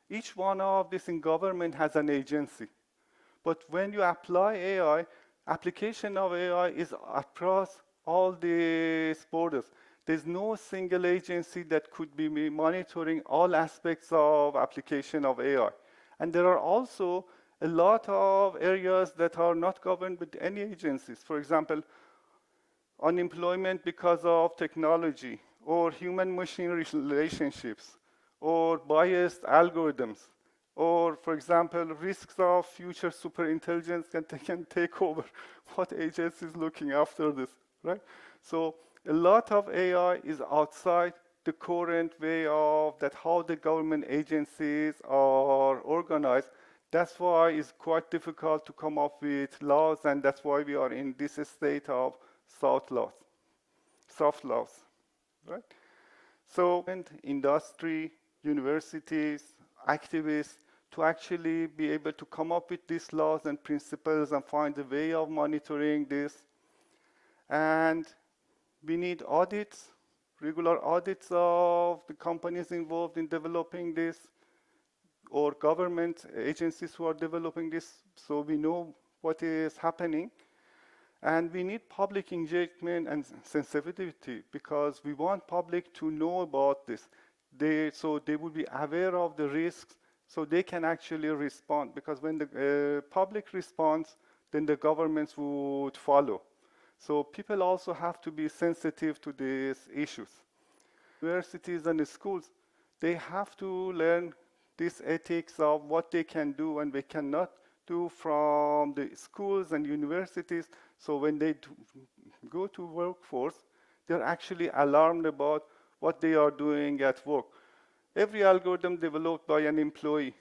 Each one of this in government has an agency. But when you apply AI, application of AI is across all these borders. There's no single agency that could be monitoring all aspects of application of AI. And there are also a lot of areas that are not governed with any agencies. For example, unemployment because of technology, or human-machine relationships, or biased algorithms, or, for example, risks of future superintelligence can take over. What agency is looking after this, right? So a lot of AI is outside the current way of how the government agencies are organized. That's why it's quite difficult to come up with laws, and that's why we are in this state of soft laws, right? So, industry universities, activists, to actually be able to come up with these laws and principles and find a way of monitoring this. And we need audits, regular audits of the companies involved in developing this, or government agencies who are developing this, so we know what is happening. And we need public engagement and sensitivity, because we want public to know about this. So they will be aware of the risks, so they can actually respond. Because when the public responds, then the governments would follow. So people also have to be sensitive to these issues. Universities and the schools, they have to learn this ethics of what they can do and they cannot do from the schools and universities. So when they go to workforce, they're actually alarmed about what they are doing at work. Every algorithm developed by an employee.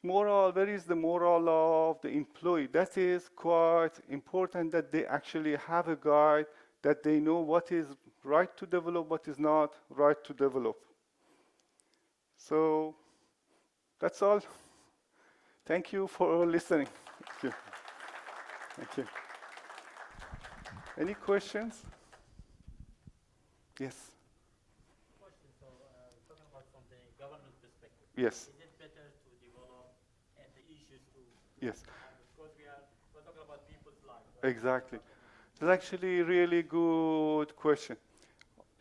Moral, where is the moral of the employee? That is quite important, that they actually have a guide, that they know what is right to develop, what is not right to develop. So that's all. Thank you for listening. Thank you. Thank you. Any questions? Yes. Question. So, talking about from the government perspective. Yes. Is it better to develop the issues to? Yes. Because we're talking about people's lives. Right? Exactly. It's actually a really good question.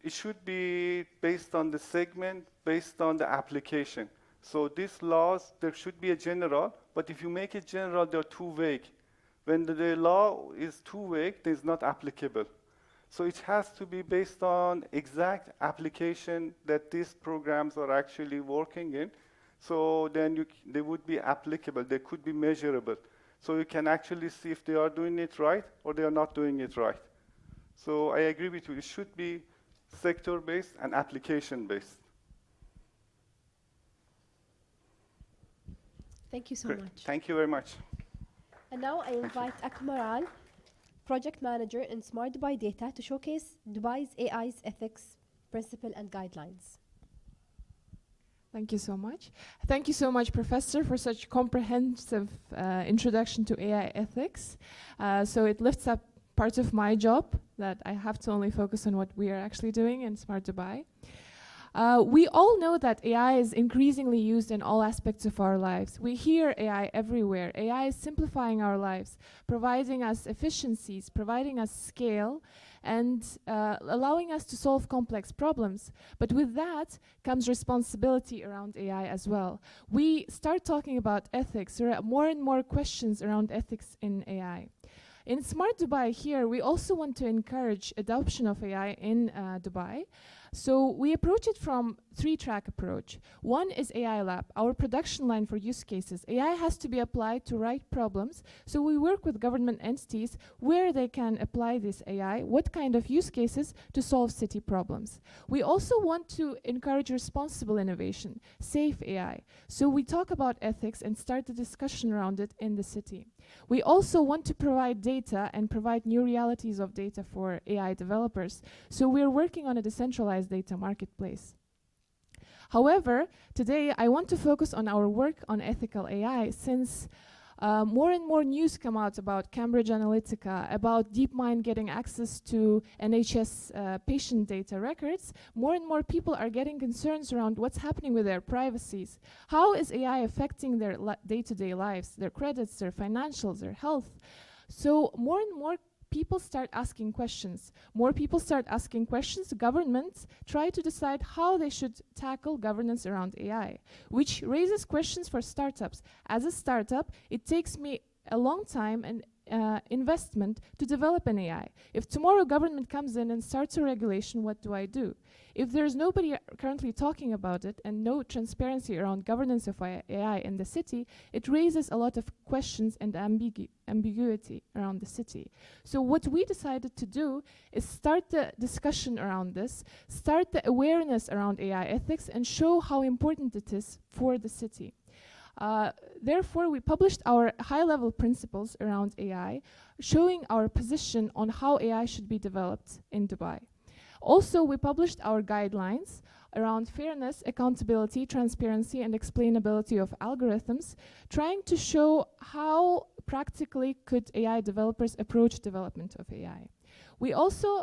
It should be based on the segment, based on the application. So these laws, there should be a general, but if you make it general, they're too vague. When the law is too vague, it's not applicable. So it has to be based on exact application that these programs are actually working in. So then they would be applicable, they could be measurable. So you can actually see if they are doing it right or they are not doing it right. So I agree with you, it should be sector-based and application-based. Thank you so Great. much. Thank you very much. And now I invite Akmaral, Project Manager in Smart Dubai Data, to showcase Dubai's AI's ethics, principle and guidelines. Thank you so much. Thank you so much, Professor, for such comprehensive introduction to AI ethics. So it lifts up part of my job, that I have to only focus on what we are actually doing in Smart Dubai. We all know that AI is increasingly used in all aspects of our lives. We hear AI everywhere. AI is simplifying our lives, providing us efficiencies, providing us scale, and allowing us to solve complex problems. But with that comes responsibility around AI as well. We start talking about ethics. There are more and more questions around ethics in AI. In Smart Dubai here, we also want to encourage adoption of AI in Dubai. So we approach it from three-track approach. One is AI Lab, our production line for use cases. AI has to be applied to right problems, so we work with government entities where they can apply this AI, what kind of use cases to solve city problems. We also want to encourage responsible innovation, safe AI. So we talk about ethics and start the discussion around it in the city. We also want to provide data and provide new realities of data for AI developers. So we're working on a decentralized data marketplace. However, today I want to focus on our work on ethical AI, since more and more news come out about Cambridge Analytica, about DeepMind getting access to NHS patient data records. More and more people are getting concerns around what's happening with their privacies. How is AI affecting their day-to-day lives, their credits, their financials, their health? So more and more people start asking questions. More people start asking questions. Governments try to decide how they should tackle governance around AI, which raises questions for startups. As a startup, it takes me a long time and investment to develop an AI. If tomorrow government comes in and starts a regulation, what do I do? If there's nobody currently talking about it and no transparency around governance of AI in the city, it raises a lot of questions and ambiguity around the city. So what we decided to do is start the discussion around this, start the awareness around AI ethics, and show how important it is for the city. Therefore, we published our high-level principles around AI, showing our position on how AI should be developed in Dubai. Also, we published our guidelines around fairness, accountability, transparency, and explainability of algorithms, trying to show how practically could AI developers approach development of AI. We also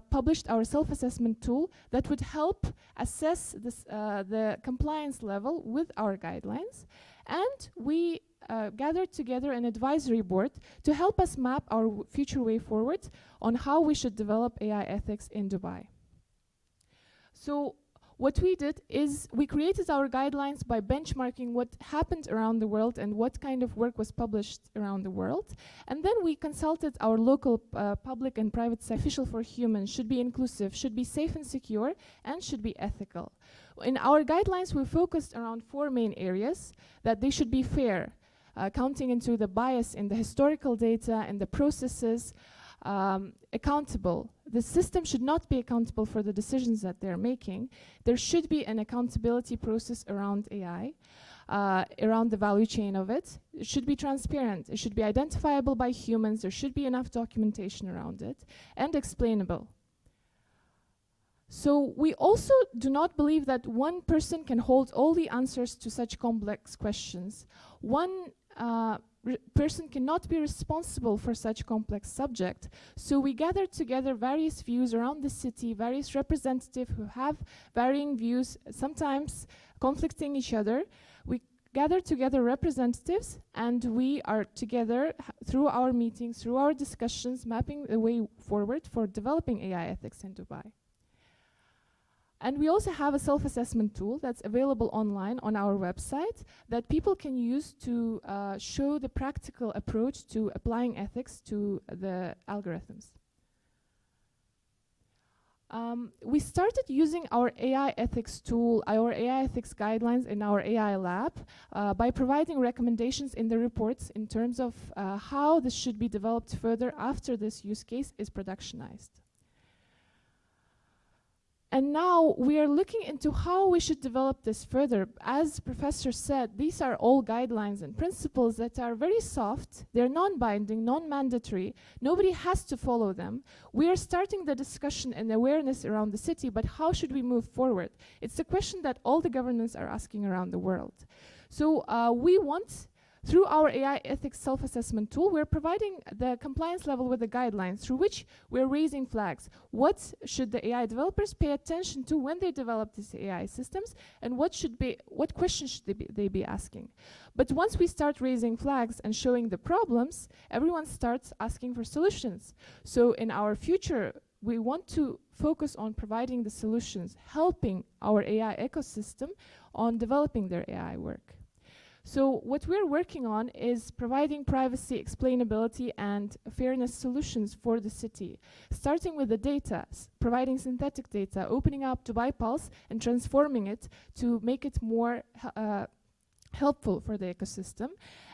published our self-assessment tool that would help assess this, the compliance level with our guidelines, and we gathered together an advisory board to help us map our future way forward on how we should develop AI ethics in Dubai. So what we did is we created our guidelines by benchmarking what happened around the world and what kind of work was published around the world. And then we consulted our local public and private sector. Official for humans should be inclusive, should be safe and secure, and should be ethical. In our guidelines, we focused around 4 main areas: that they should be fair, counting into the bias in the historical data and the processes, accountable. The system should not be accountable for the decisions that they're making. There should be an accountability process around AI, around the value chain of it. It should be transparent. It should be identifiable by humans. There should be enough documentation around it, and explainable. So we also do not believe that one person can hold all the answers to such complex questions. One person cannot be responsible for such complex subject. So we gathered together various views around the city, various representatives who have varying views, sometimes conflicting each other. We gathered together representatives, and we are together through our meetings, through our discussions, mapping the way forward for developing AI ethics in Dubai. And we also have a self-assessment tool that's available online on our website that people can use to show the practical approach to applying ethics to the algorithms. We started using our AI ethics tool, our AI ethics guidelines in our AI lab by providing recommendations in the reports in terms of how this should be developed further after this use case is productionized. And now we are looking into how we should develop this further. As Professor said, these are all guidelines and principles that are very soft. They're non-binding, non-mandatory. Nobody has to follow them. We are starting the discussion and awareness around the city, but how should we move forward? It's a question that all the governments are asking around the world. So we want, through our AI ethics self-assessment tool, we're providing the compliance level with the guidelines through which we're raising flags. What should the AI developers pay attention to when they develop these AI systems, and what questions should they be asking? But once we start raising flags and showing the problems, everyone starts asking for solutions. So in our future, we want to focus on providing the solutions, helping our AI ecosystem on developing their AI work. So what we're working on is providing privacy, explainability, and fairness solutions for the city, starting with the data, providing synthetic data, opening up Dubai Pulse and transforming it to make it more helpful for the ecosystem,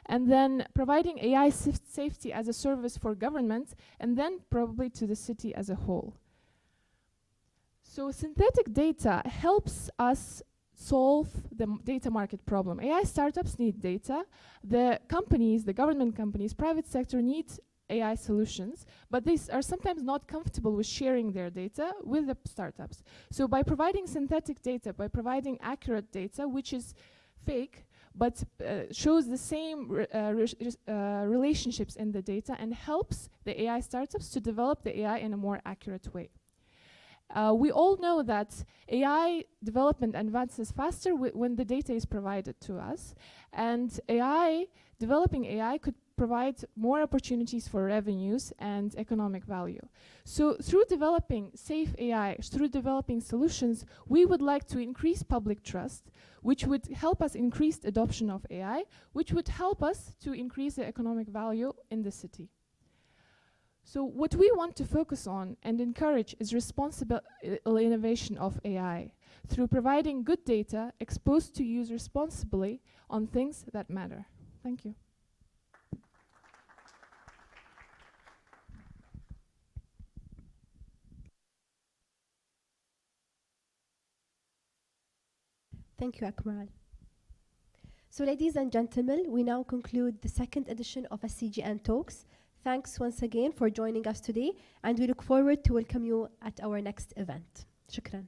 and then providing AI safety as a service for government, and then probably to the city as a whole. So synthetic data helps us solve the data market problem. AI startups need data. The companies, the government companies, private sector needs AI solutions, but they are sometimes not comfortable with sharing their data with the startups. So by providing synthetic data, by providing accurate data, which is fake, but shows the same relationships in the data and helps the AI startups to develop the AI in a more accurate way. We all know that AI development advances faster when the data is provided to us, and developing AI could provide more opportunities for revenues and economic value. So through developing safe AI, through developing solutions, we would like to increase public trust, which would help us increase adoption of AI, which would help us to increase the economic value in the city. So what we want to focus on and encourage is responsible innovation of AI through providing good data exposed to use responsibly on things that matter. Thank you. Thank you, Akmal. So ladies and gentlemen, we now conclude the second edition of SCGN Talks. Thanks once again for joining us today, and we look forward to welcome you at our next event. Shukran.